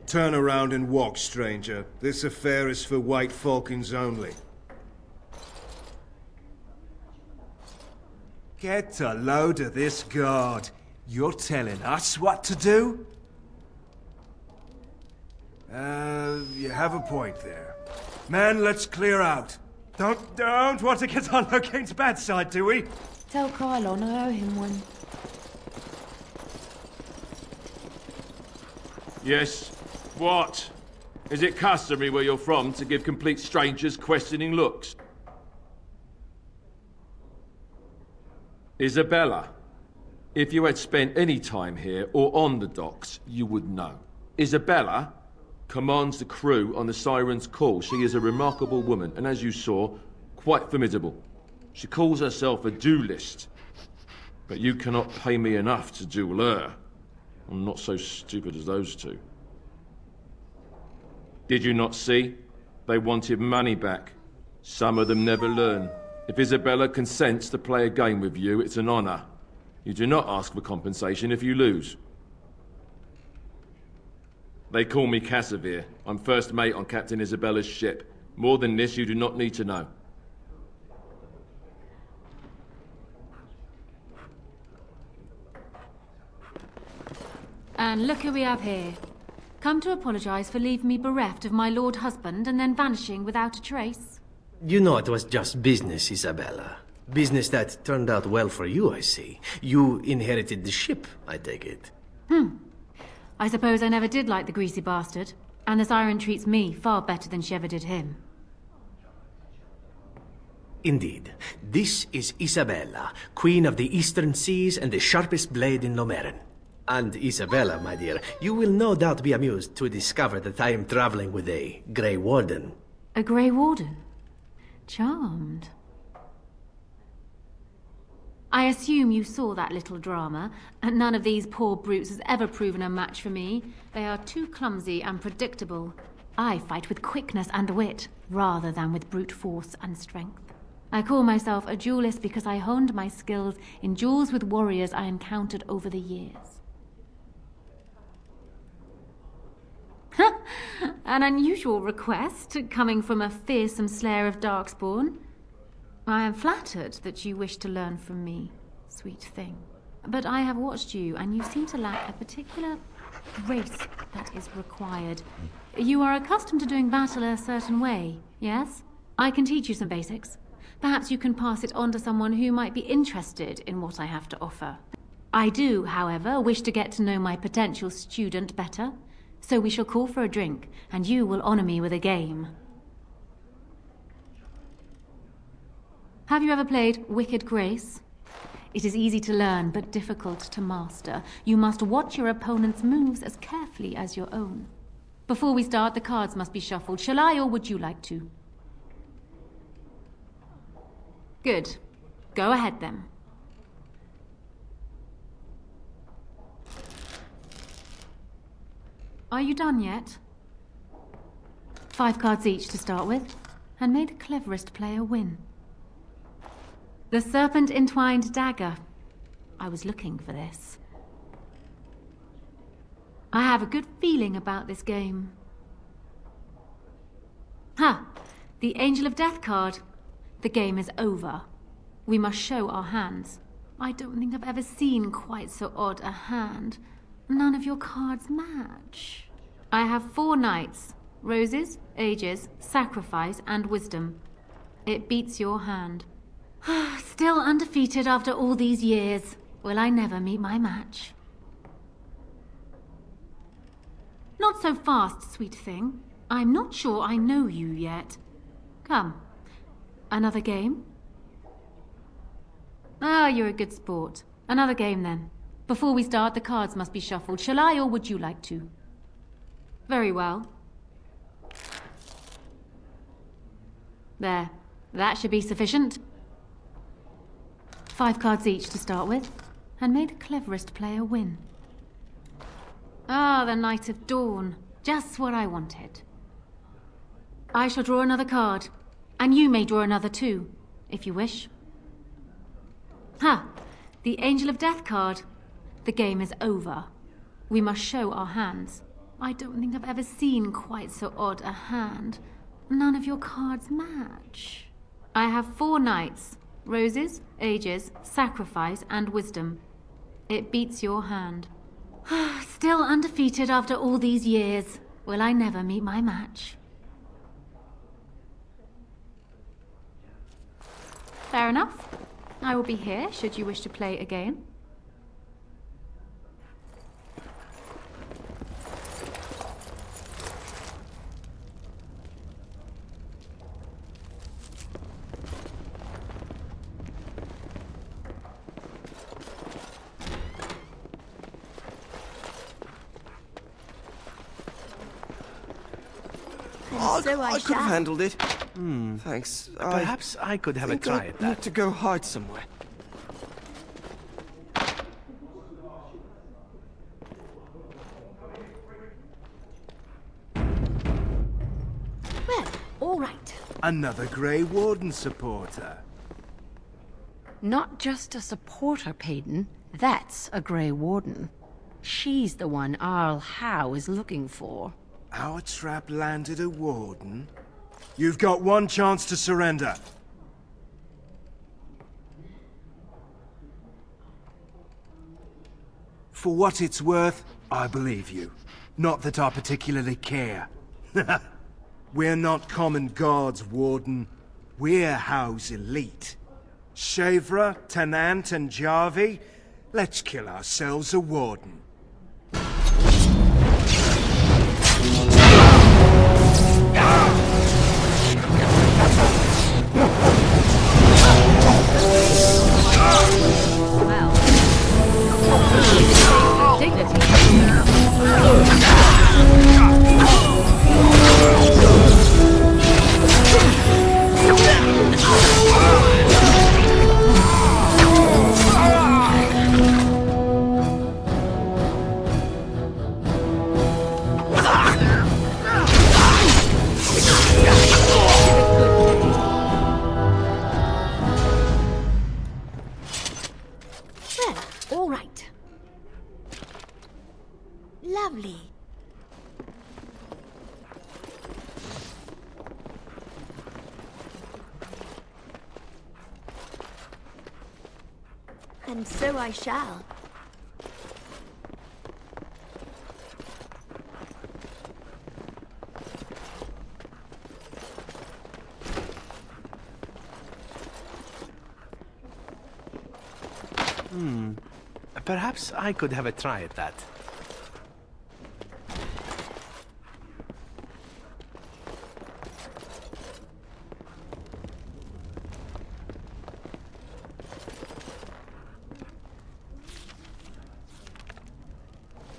Turn around and walk, stranger. This affair is for White Falcons only. Get a load of this guard. You're telling us what to do? You have a point there. Man, let's clear out. Don't want to get on Locane's bad side, do we? Tell Kylon I owe him one. Yes. What? Is it customary where you're from to give complete strangers questioning looks? Isabella, if you had spent any time here or on the docks, you would know. Isabella commands the crew on the Siren's call. She is a remarkable woman, and as you saw, quite formidable. She calls herself a duelist. But you cannot pay me enough to duel her. I'm not so stupid as those two. Did you not see? They wanted money back. Some of them never learn. If Isabella consents to play a game with you, it's an honor. You do not ask for compensation if you lose. They call me Cassavir. I'm first mate on Captain Isabella's ship. More than this, you do not need to know. And look who we have here. Come to apologize for leaving me bereft of my lord husband and then vanishing without a trace. You know it was just business, Isabella. Business that turned out well for you, I see. You inherited the ship, I take it. I suppose I never did like the greasy bastard. And the Siren treats me far better than she ever did him. Indeed. This is Isabella, Queen of the Eastern Seas and the sharpest blade in Lomeran. And Isabella, my dear, you will no doubt be amused to discover that I am traveling with a Grey Warden. A Grey Warden? Charmed. I assume you saw that little drama, and none of these poor brutes has ever proven a match for me. They are too clumsy and predictable. I fight with quickness and wit, rather than with brute force and strength. I call myself a duelist because I honed my skills in duels with warriors I encountered over the years. An unusual request, coming from a fearsome slayer of Darkspawn. I am flattered that you wish to learn from me, sweet thing. But I have watched you, and you seem to lack a particular grace that is required. You are accustomed to doing battle a certain way, yes? I can teach you some basics. Perhaps you can pass it on to someone who might be interested in what I have to offer. I do, however, wish to get to know my potential student better, so we shall call for a drink, and you will honor me with a game. Have you ever played Wicked Grace? It is easy to learn, but difficult to master. You must watch your opponent's moves as carefully as your own. Before we start, the cards must be shuffled. Shall I, or would you like to? Good. Go ahead, then. Are you done yet? 5 cards each to start with, and may the cleverest player win. The serpent-entwined dagger. I was looking for this. I have a good feeling about this game. Ha! The Angel of Death card. The game is over. We must show our hands. I don't think I've ever seen quite so odd a hand. None of your cards match. I have 4 knights. Roses, ages, sacrifice, and wisdom. It beats your hand. Still undefeated after all these years. Will I never meet my match? Not so fast, sweet thing. I'm not sure I know you yet. Come. Another game? Ah, you're a good sport. Another game, then. Before we start, the cards must be shuffled. Shall I, or would you like to? Very well. There. That should be sufficient. 5 cards each to start with, and may the cleverest player win. Ah, the Knight of Dawn. Just what I wanted. I shall draw another card, and you may draw another too, if you wish. Ha! The Angel of Death card. The game is over. We must show our hands. I don't think I've ever seen quite so odd a hand. None of your cards match. I have 4 knights. Roses, ages, sacrifice, and wisdom. It beats your hand. Still undefeated after all these years. Will I never meet my match? Fair enough. I will be here should you wish to play again. So I could shall. have handled it. Thanks. Perhaps I could have a think try I at that. need to go hide somewhere. Well, all right. Another Grey Warden supporter. Not just a supporter, Peyton. That's a Grey Warden. She's the one Arl Howe is looking for. Our trap landed a Warden? You've got 1 chance to surrender. For what it's worth, I believe you. Not that I particularly care. We're not common guards, Warden. We're Howe's elite. Shavra, Tennant, and Jarvie, let's kill ourselves a Warden. All right. Lovely. And so I shall. Perhaps I could have a try at that.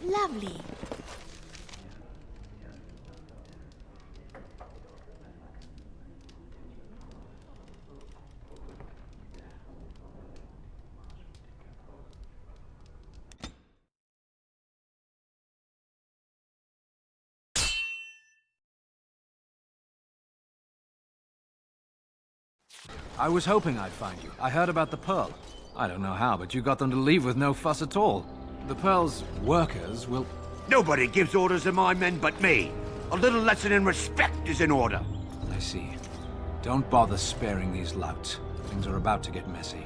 Lovely. I was hoping I'd find you. I heard about the Pearl. I don't know how, but you got them to leave with no fuss at all. The Pearl's workers will... Nobody gives orders to my men but me. A little lesson in respect is in order. I see. Don't bother sparing these louts. Things are about to get messy.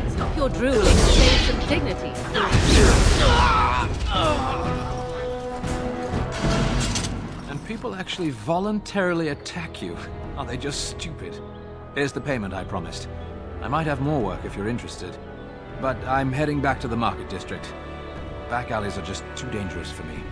Stop your drooling and save some dignity. And people actually voluntarily attack you. Are they just stupid? Here's the payment I promised. I might have more work if you're interested. But I'm heading back to the market district. Back alleys are just too dangerous for me.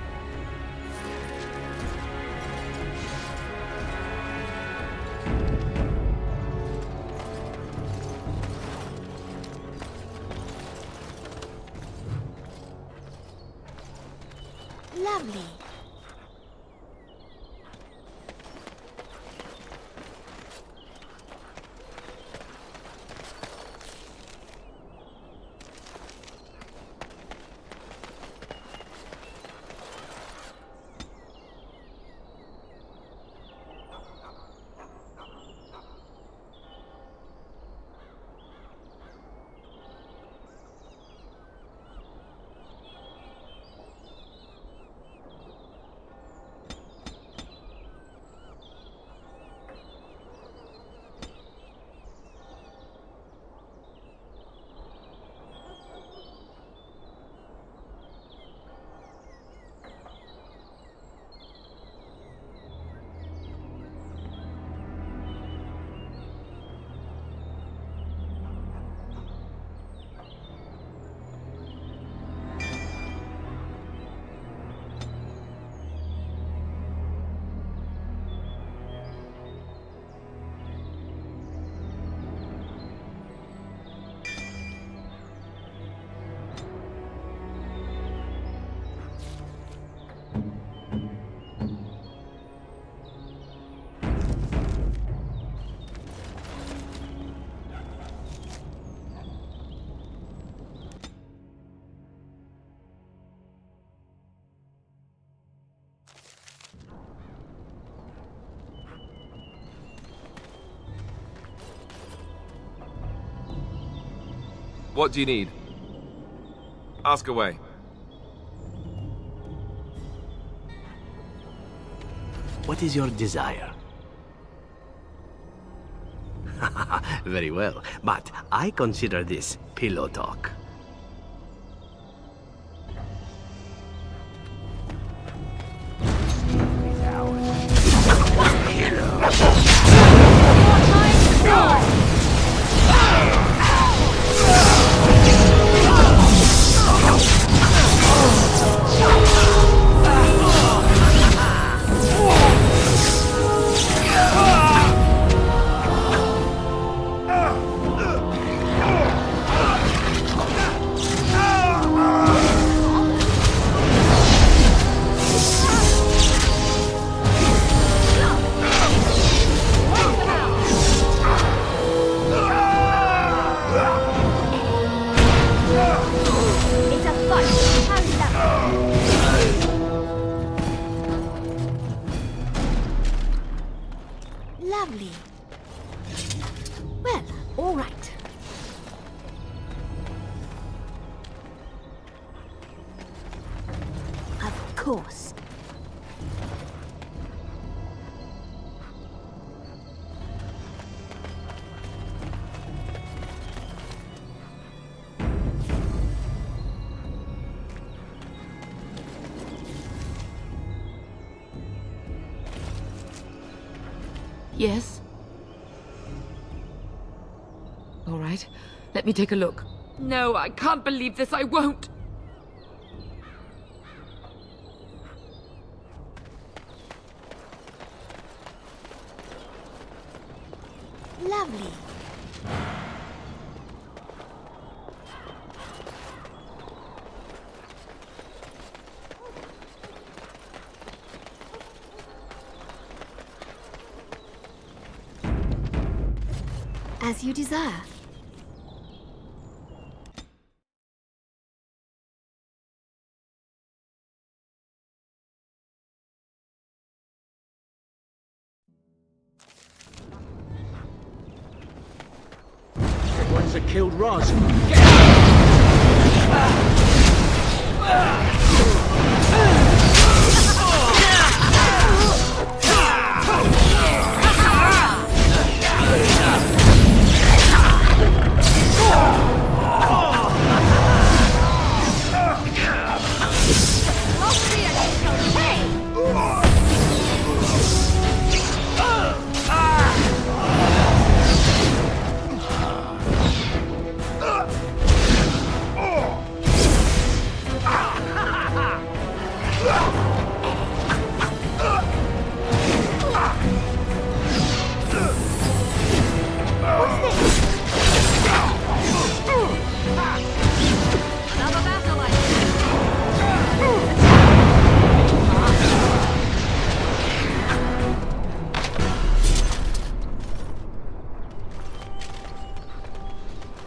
Lovely. What do you need? Ask away. What is your desire? Very well, but I consider this pillow talk. Lovely. Well, all right. Of course. Yes? All right, let me take a look. No, I can't believe this. I won't. Lovely. As you desire. The ones that killed Roz.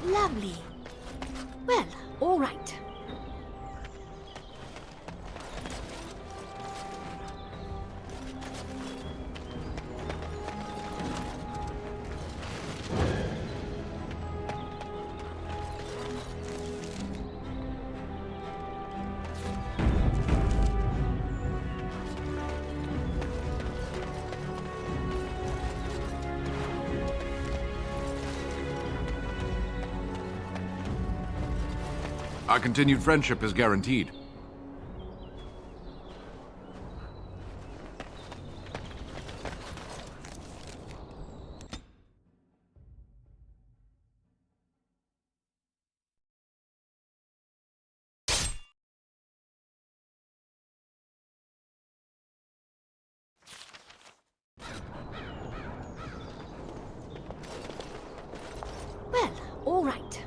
Lovely. Well, all right. Our continued friendship is guaranteed. Well, all right.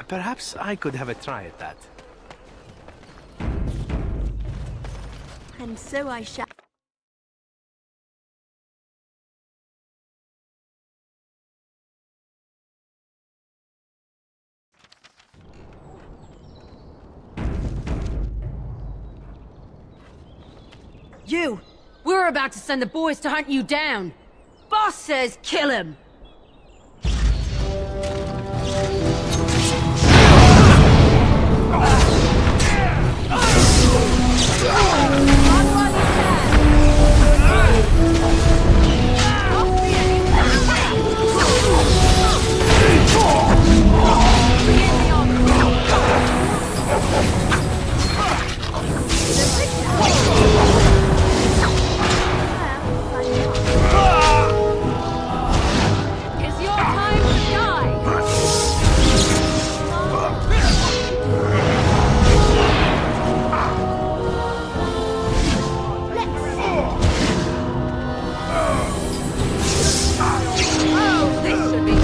Perhaps I could have a try at that. And so I shall. You! We're about to send the boys to hunt you down! Boss says kill him! It's your time to die! Oh, this should be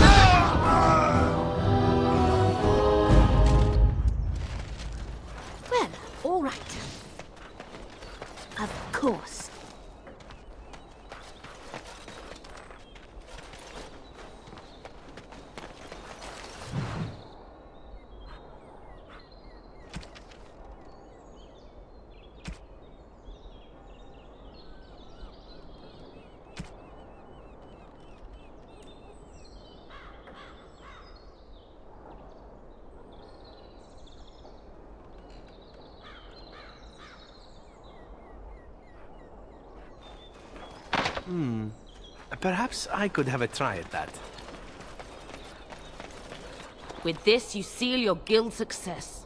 Well, all right. Of course. Perhaps I could have a try at that. With this, you seal your guild's success.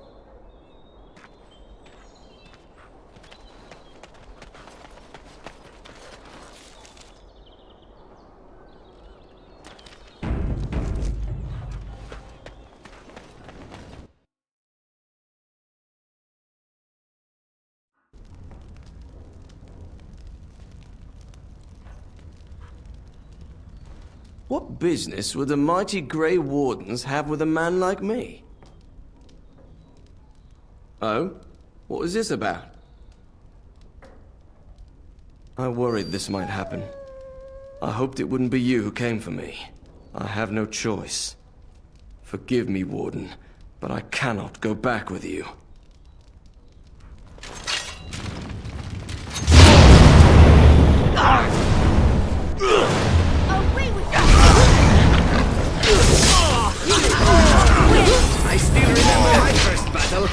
What business would the mighty Grey Wardens have with a man like me? Oh? What was this about? I worried this might happen. I hoped it wouldn't be you who came for me. I have no choice. Forgive me, Warden, but I cannot go back with you. I still remember my first battle.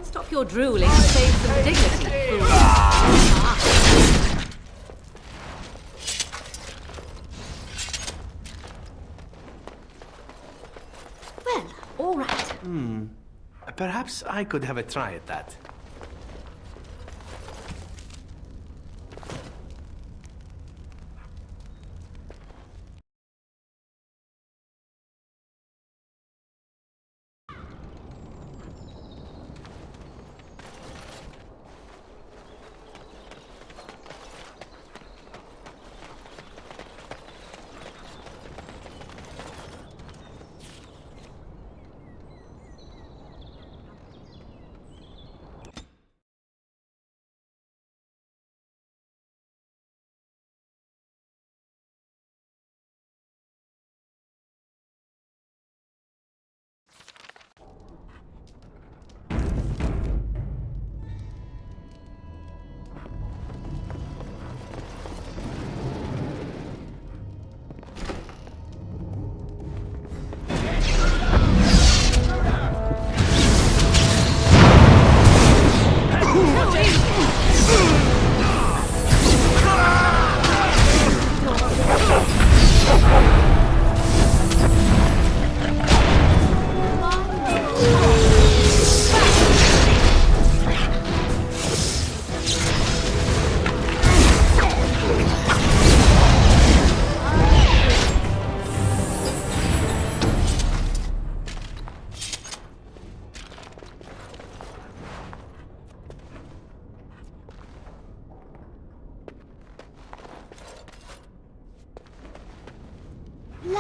Stop your drooling and save some dignity, fool. Well, all right. Perhaps I could have a try at that.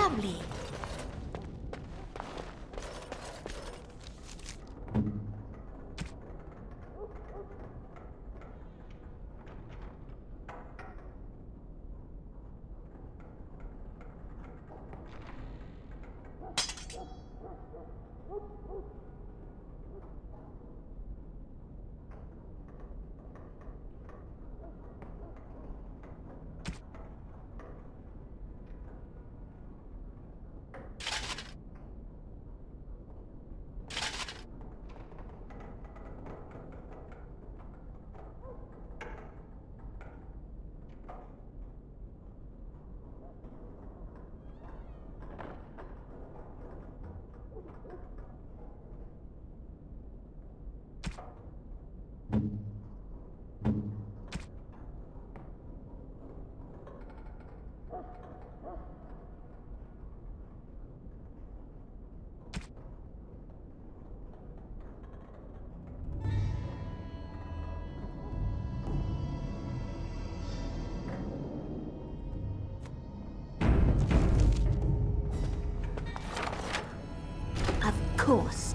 Lovely. Of course.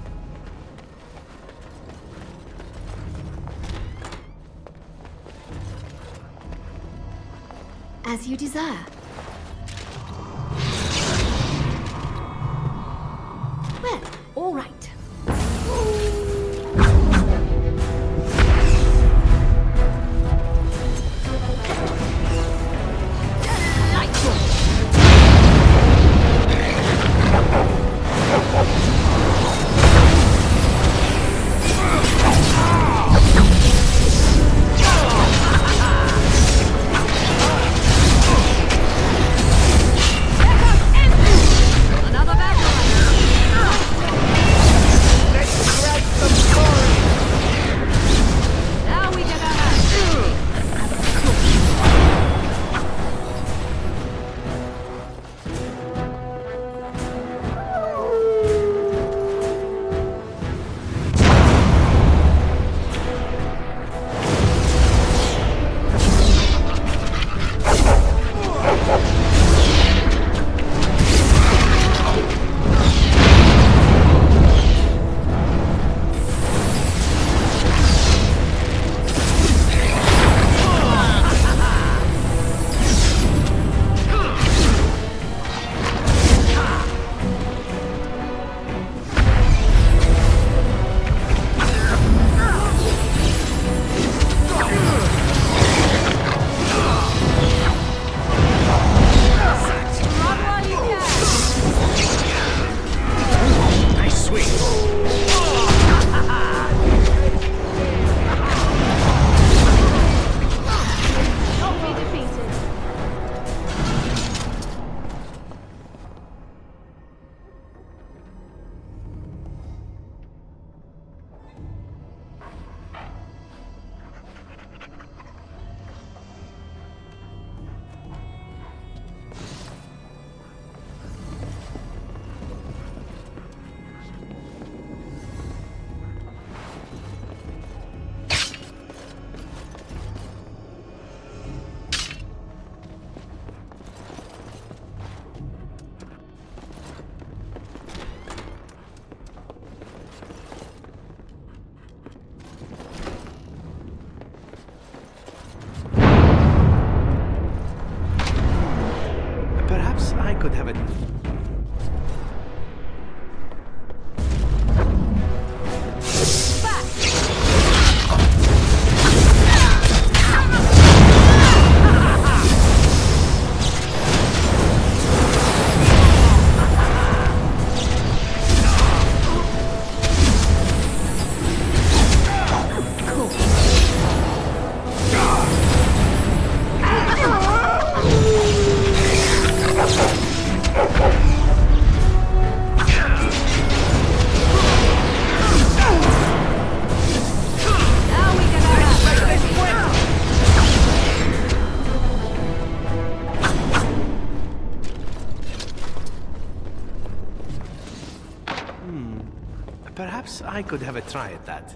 As you desire. Well, all right. I could have it. Perhaps I could have a try at that.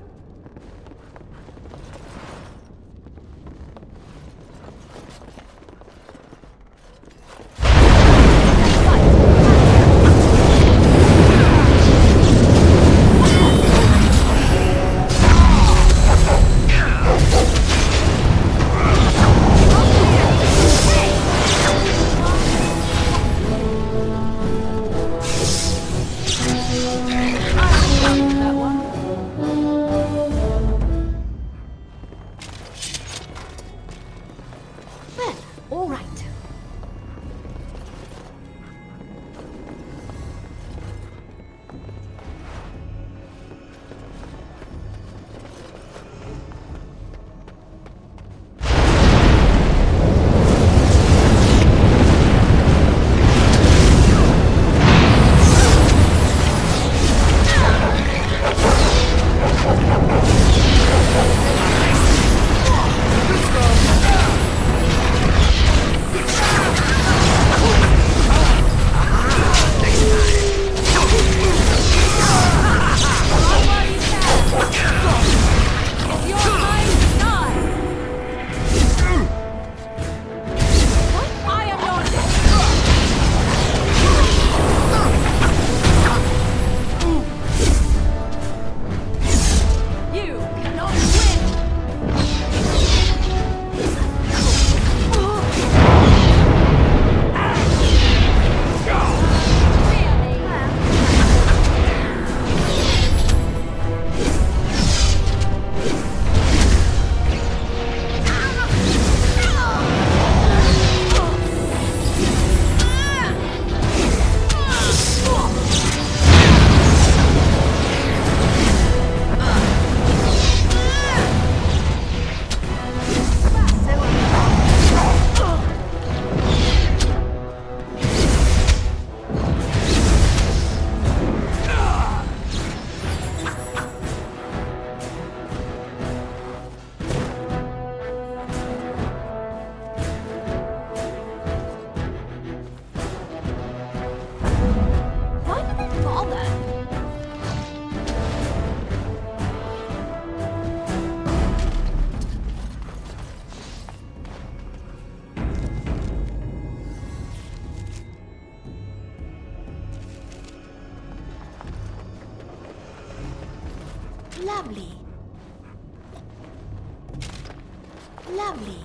Lovely. Lovely.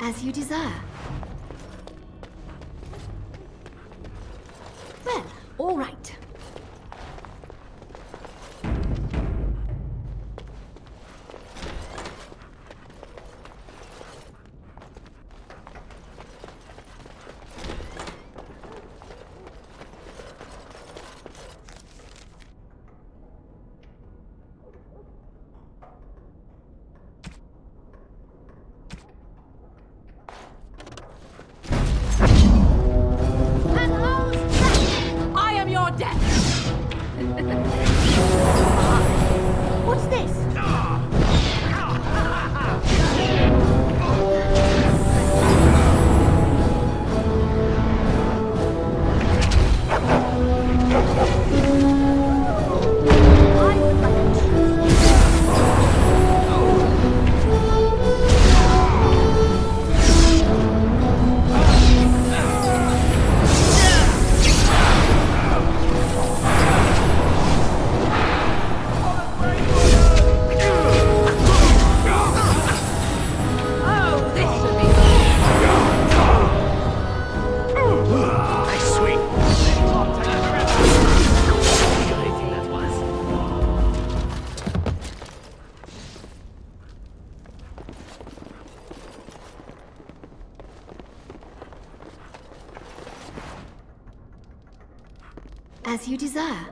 As you desire. Well, all right. I am your death! What's this? As you desire.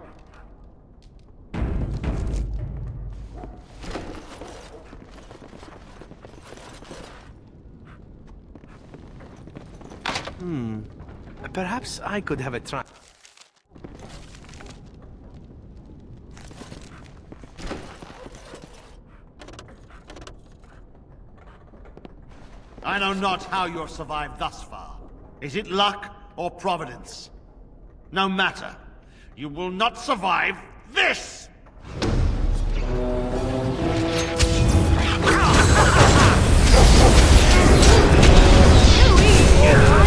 Perhaps I could have a try. I know not how you're survived thus far. Is it luck or providence? No matter. You will not survive this! Louis!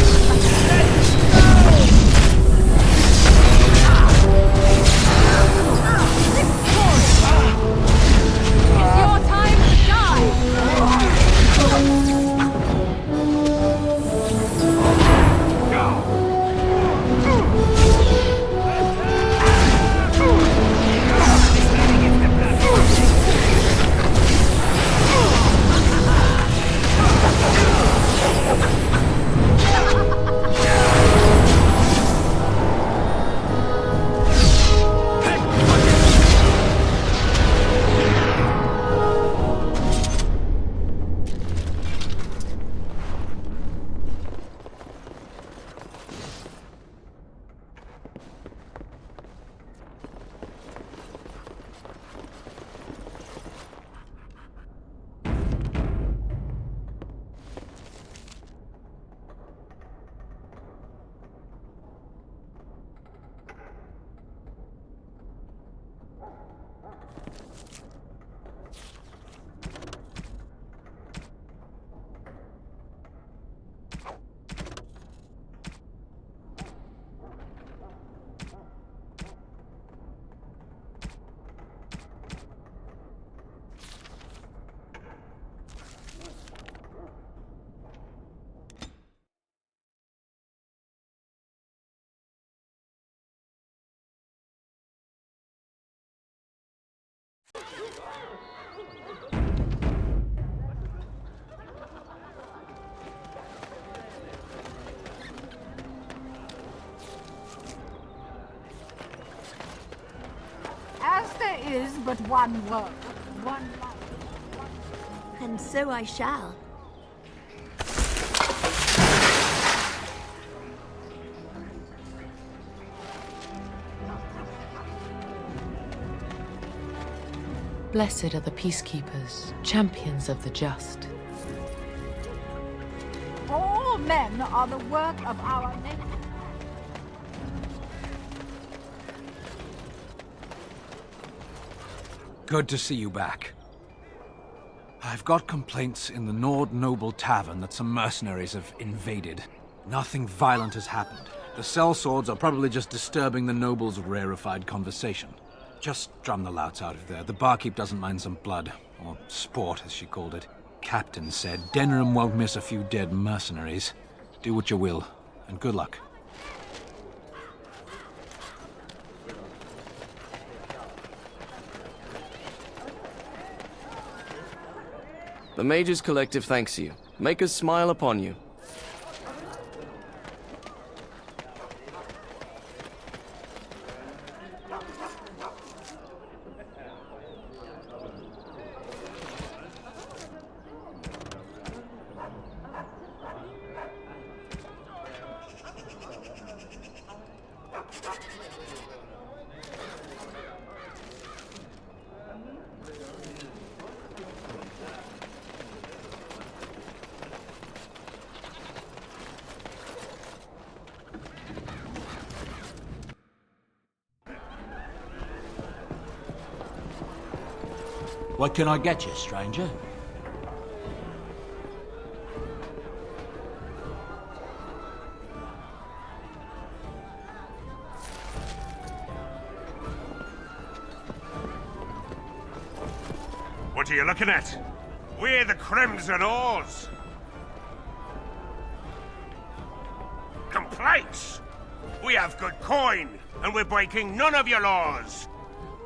As there is but one world, one life. And so I shall. Blessed are the peacekeepers, champions of the just. All men are the work of our nature. Good to see you back. I've got complaints in the Nord Noble Tavern that some mercenaries have invaded. Nothing violent has happened. The sellswords are probably just disturbing the nobles' rarefied conversation. Just drum the louts out of there. The barkeep doesn't mind some blood. Or sport, as she called it. Captain said Denham won't miss a few dead mercenaries. Do what you will, and good luck. The Mages Collective thanks you. Make us smile upon you. What can I get you, stranger? What are you looking at? We're the Crimson Oars. Complaints? We have good coin, and we're breaking none of your laws.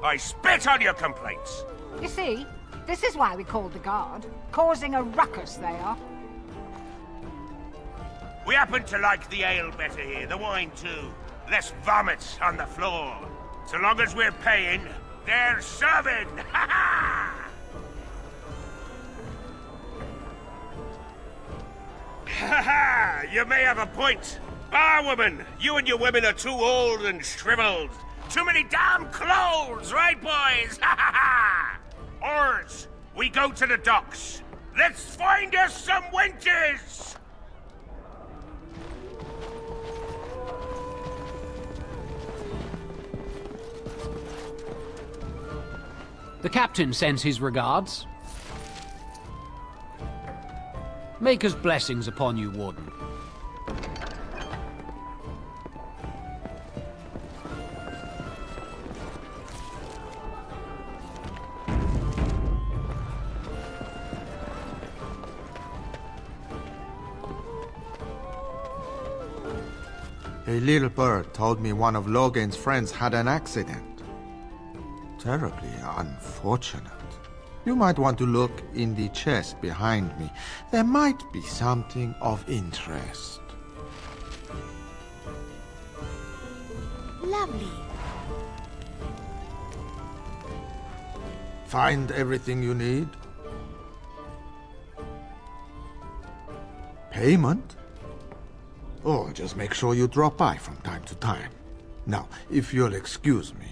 I spit on your complaints. You see, this is why we called the guard. Causing a ruckus they are. We happen to like the ale better here, the wine too. Less vomit on the floor. So long as we're paying, they're serving. Ha ha! Ha ha! You may have a point. Barwoman, you and your women are too old and shriveled. Too many damn clothes, right, boys? Ha ha ha! Oars, we go to the docks. Let's find us some wenches! The captain sends his regards. Maker's blessings upon you, Warden. A little bird told me one of Logan's friends had an accident. Terribly unfortunate. You might want to look in the chest behind me. There might be something of interest. Lovely. Find everything you need? Payment? Oh, just make sure you drop by from time to time. Now, if you'll excuse me.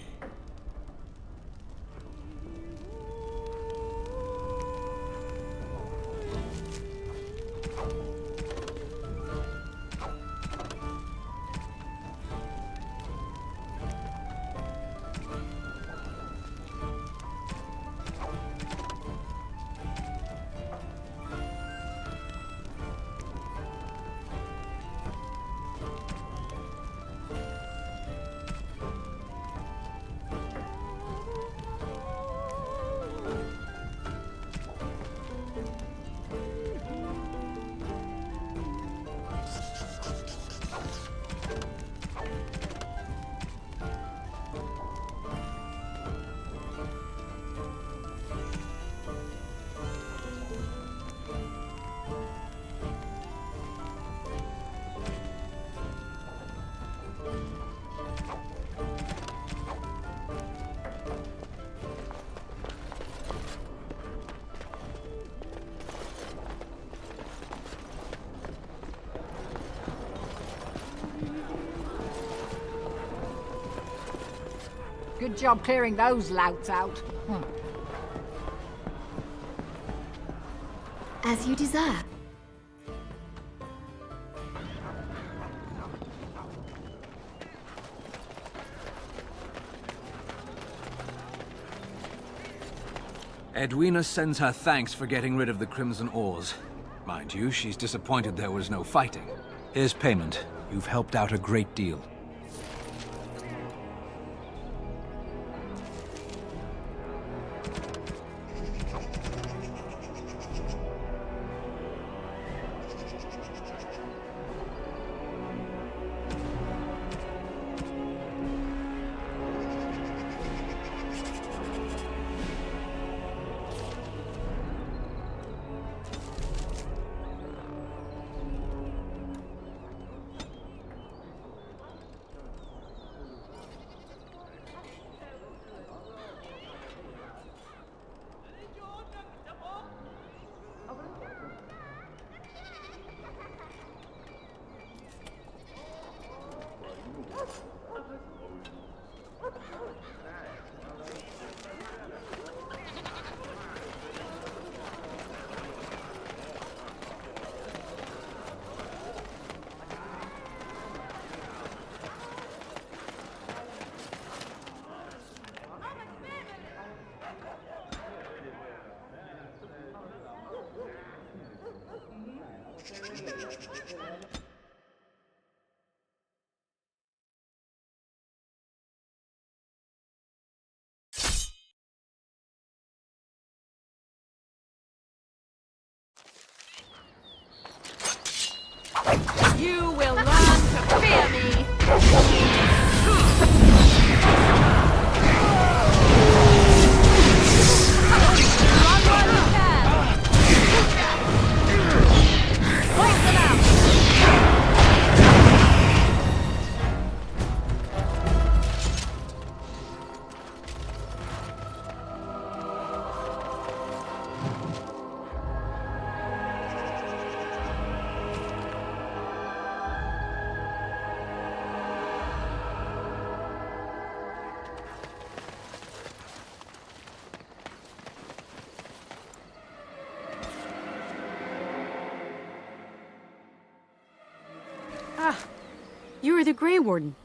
Good job clearing those louts out. As you desire. Edwina sends her thanks for getting rid of the Crimson Oars. Mind you, she's disappointed there was no fighting. Here's payment. You've helped out a great deal. You will learn to fear me! You are the Grey Warden,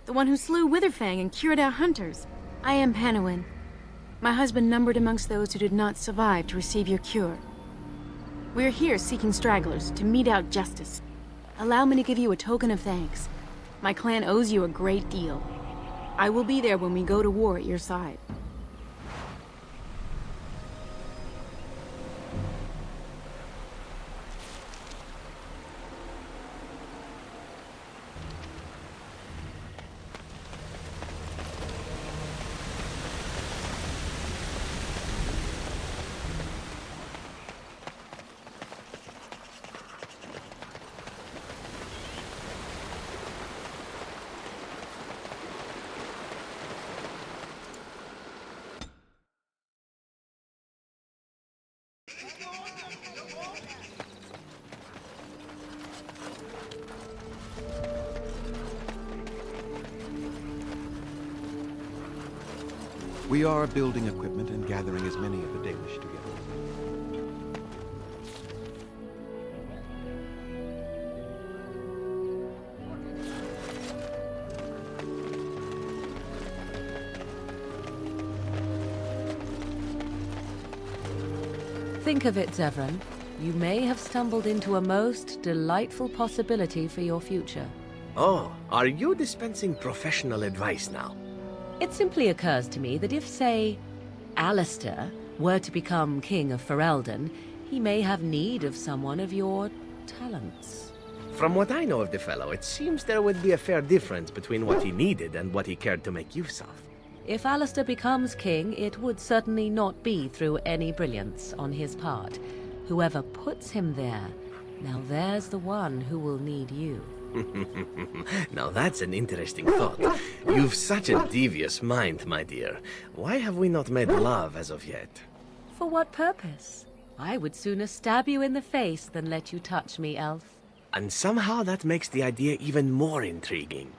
the one who slew Witherfang and cured our hunters. I am Panowin. My husband numbered amongst those who did not survive to receive your cure. We are here seeking stragglers to mete out justice. Allow me to give you a token of thanks. My clan owes you a great deal. I will be there when we go to war at your side. We are building equipment and gathering as many of the Dalish together. Think of it, Zevran. You may have stumbled into a most delightful possibility for your future. Oh, are you dispensing professional advice now? It simply occurs to me that if, say, Alistair were to become King of Ferelden, he may have need of someone of your talents. From what I know of the fellow, it seems there would be a fair difference between what he needed and what he cared to make use of. If Alistair becomes king, it would certainly not be through any brilliance on his part. Whoever puts him there, now there's the one who will need you. Now that's an interesting thought. You've such a devious mind, my dear. Why have we not made love as of yet? For what purpose? I would sooner stab you in the face than let you touch me, elf. And somehow that makes the idea even more intriguing.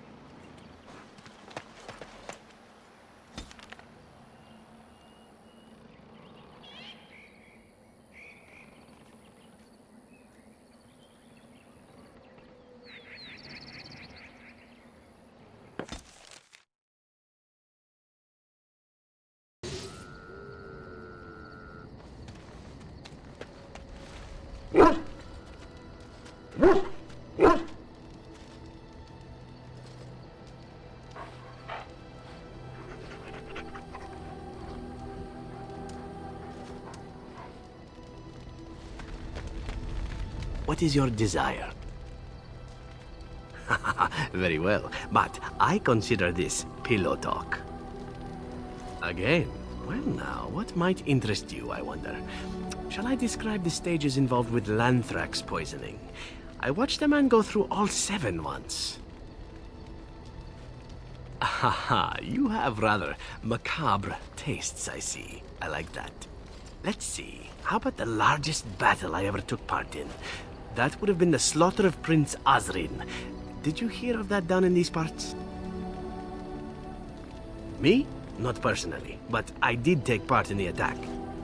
What is your desire? Very well, but I consider this pillow talk. Again? Well now, what might interest you, I wonder? Shall I describe the stages involved with Lanthrax poisoning? I watched a man go through all 7 once. Haha, you have rather macabre tastes, I see. I like that. Let's see, how about the largest battle I ever took part in? That would have been the slaughter of Prince Osrin. Did you hear of that down in these parts? Me? Not personally, but I did take part in the attack.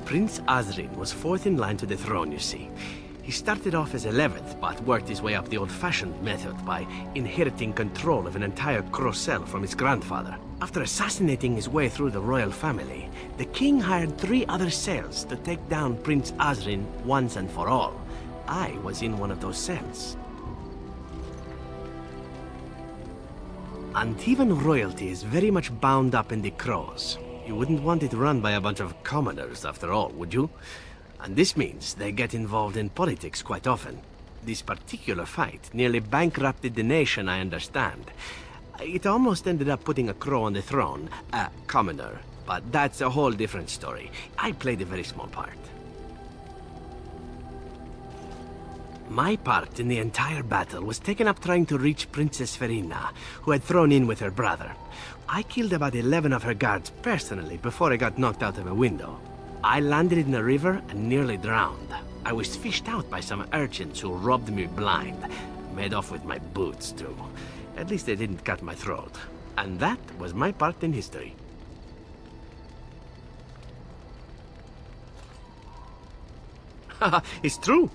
Prince Osrin was 4th in line to the throne, you see. He started off as 11th, but worked his way up the old-fashioned method by inheriting control of an entire Crocel from his grandfather. After assassinating his way through the royal family, the king hired 3 other cells to take down Prince Osrin once and for all. I was in one of those cells. Antivan royalty is very much bound up in the Crows. You wouldn't want it run by a bunch of commoners, after all, would you? And this means they get involved in politics quite often. This particular fight nearly bankrupted the nation, I understand. It almost ended up putting a Crow on the throne, a commoner. But that's a whole different story. I played a very small part. My part in the entire battle was taken up trying to reach Princess Verina, who had thrown in with her brother. I killed about 11 of her guards personally before I got knocked out of a window. I landed in a river and nearly drowned. I was fished out by some urchins who robbed me blind. Made off with my boots, too. At least they didn't cut my throat. And that was my part in history. Haha, it's true.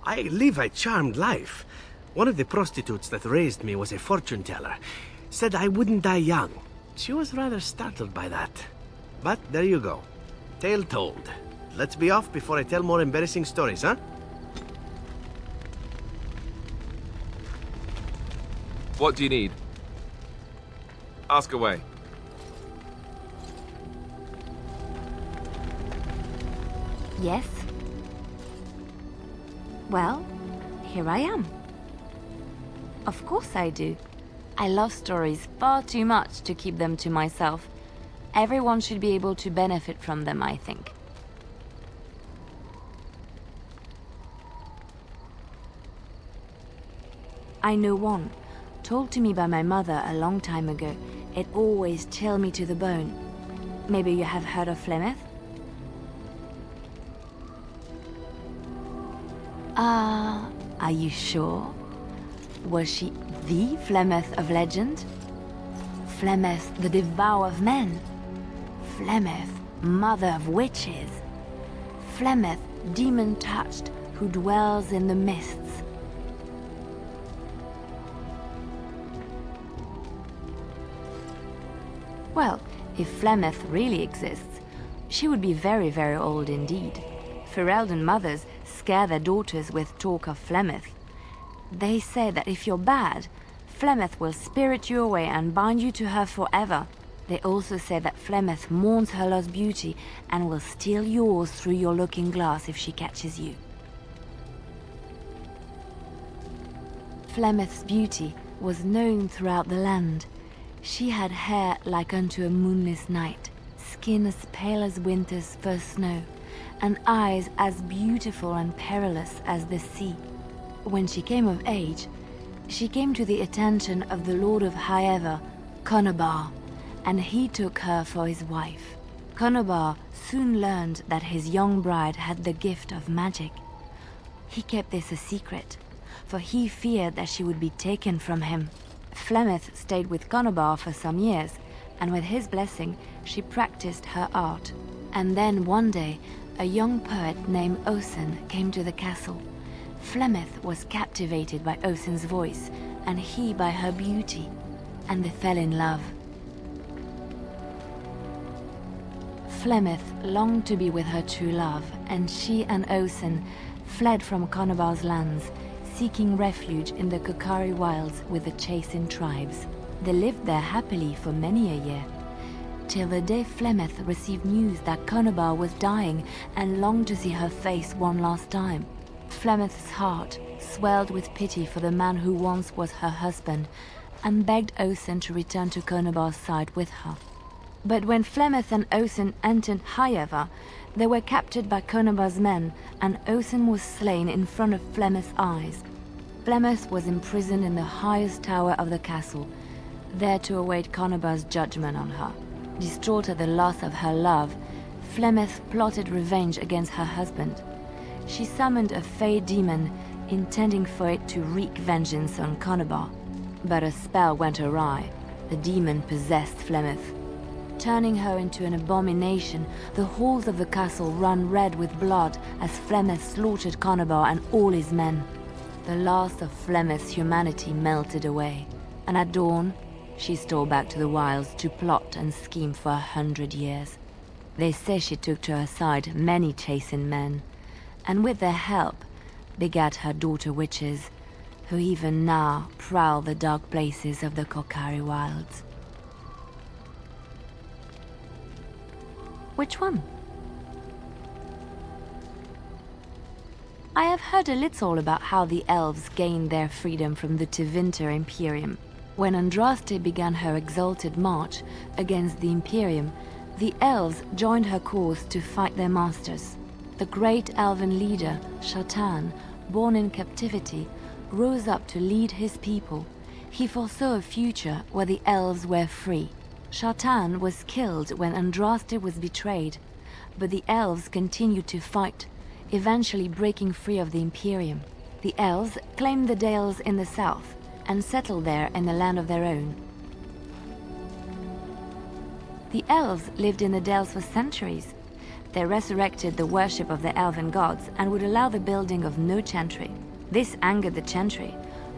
I live a charmed life. One of the prostitutes that raised me was a fortune teller. Said I wouldn't die young. She was rather startled by that. But there you go. Tale told. Let's be off before I tell more embarrassing stories, huh? What do you need? Ask away. Yes? Well, here I am. Of course I do. I love stories far too much to keep them to myself. Everyone should be able to benefit from them, I think. I know one, told to me by my mother a long time ago. It always chilled me to the bone. Maybe you have heard of Flemeth? Are you sure? Was she the Flemeth of legend? Flemeth, the devourer of men? Flemeth, mother of witches? Flemeth, demon-touched, who dwells in the mists? Well, if Flemeth really exists, she would be very, very old indeed. Ferelden mothers scare their daughters with talk of Flemeth. They say that if you're bad, Flemeth will spirit you away and bind you to her forever. They also say that Flemeth mourns her lost beauty and will steal yours through your looking glass if she catches you. Flemeth's beauty was known throughout the land. She had hair like unto a moonless night, skin as pale as winter's first snow, and eyes as beautiful and perilous as the sea. When she came of age, she came to the attention of the Lord of Highever, Conobar, and he took her for his wife. Conobar soon learned that his young bride had the gift of magic. He kept this a secret, for he feared that she would be taken from him. Flemeth stayed with Conobar for some years, and with his blessing, she practiced her art. And then one day, a young poet named Osen came to the castle. Flemeth was captivated by Osen's voice, and he by her beauty, and they fell in love. Flemeth longed to be with her true love, and she and Osen fled from Conobar's lands, seeking refuge in the Kokari wilds with the Chasing tribes. They lived there happily for many a year, till the day Flemeth received news that Conobar was dying and longed to see her face one last time. Flemeth's heart swelled with pity for the man who once was her husband, and begged Osen to return to Conobar's side with her. But when Flemeth and Osen entered Highever, they were captured by Conobar's men, and Osen was slain in front of Flemeth's eyes. Flemeth was imprisoned in the highest tower of the castle, there to await Conobar's judgment on her. Distraught at the loss of her love, Flemeth plotted revenge against her husband. She summoned a fey demon, intending for it to wreak vengeance on Conobar. But a spell went awry. The demon possessed Flemeth. Turning her into an abomination, the halls of the castle ran red with blood as Flemeth slaughtered Conobar and all his men. The last of Flemeth's humanity melted away, and at dawn, she stole back to the wilds to plot and scheme for 100 years. They say she took to her side many Chasing men, and with their help, begat her daughter witches, who even now prowl the dark places of the Kokari wilds. Which one? I have heard a little about how the elves gained their freedom from the Tevinter Imperium. When Andraste began her exalted march against the Imperium, the elves joined her cause to fight their masters. The great elven leader, Shatan, born in captivity, rose up to lead his people. He foresaw a future where the elves were free. Shatan was killed when Andraste was betrayed, but the elves continued to fight, eventually breaking free of the Imperium. The elves claimed the Dales in the south and settled there in a land of their own. The elves lived in the Dales for centuries. They resurrected the worship of the elven gods and would allow the building of no chantry. This angered the chantry,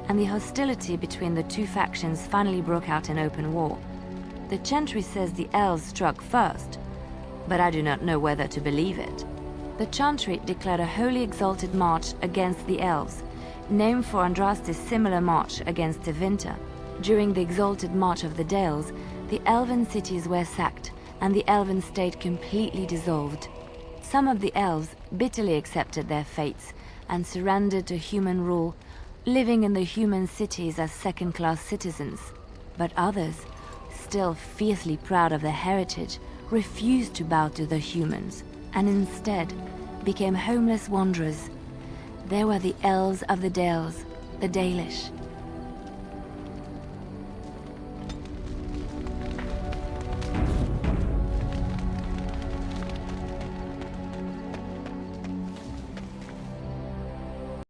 and the hostility between the two factions finally broke out in open war. The chantry says the elves struck first, but I do not know whether to believe it. The chantry declared a wholly exalted march against the elves, named for Andraste's similar march against Tevinter. During the exalted march of the Dales, the elven cities were sacked, and the elven state completely dissolved. Some of the elves bitterly accepted their fates and surrendered to human rule, living in the human cities as second-class citizens. But others, still fiercely proud of their heritage, refused to bow to the humans, and instead became homeless wanderers. They were the elves of the Dales, the Dalish.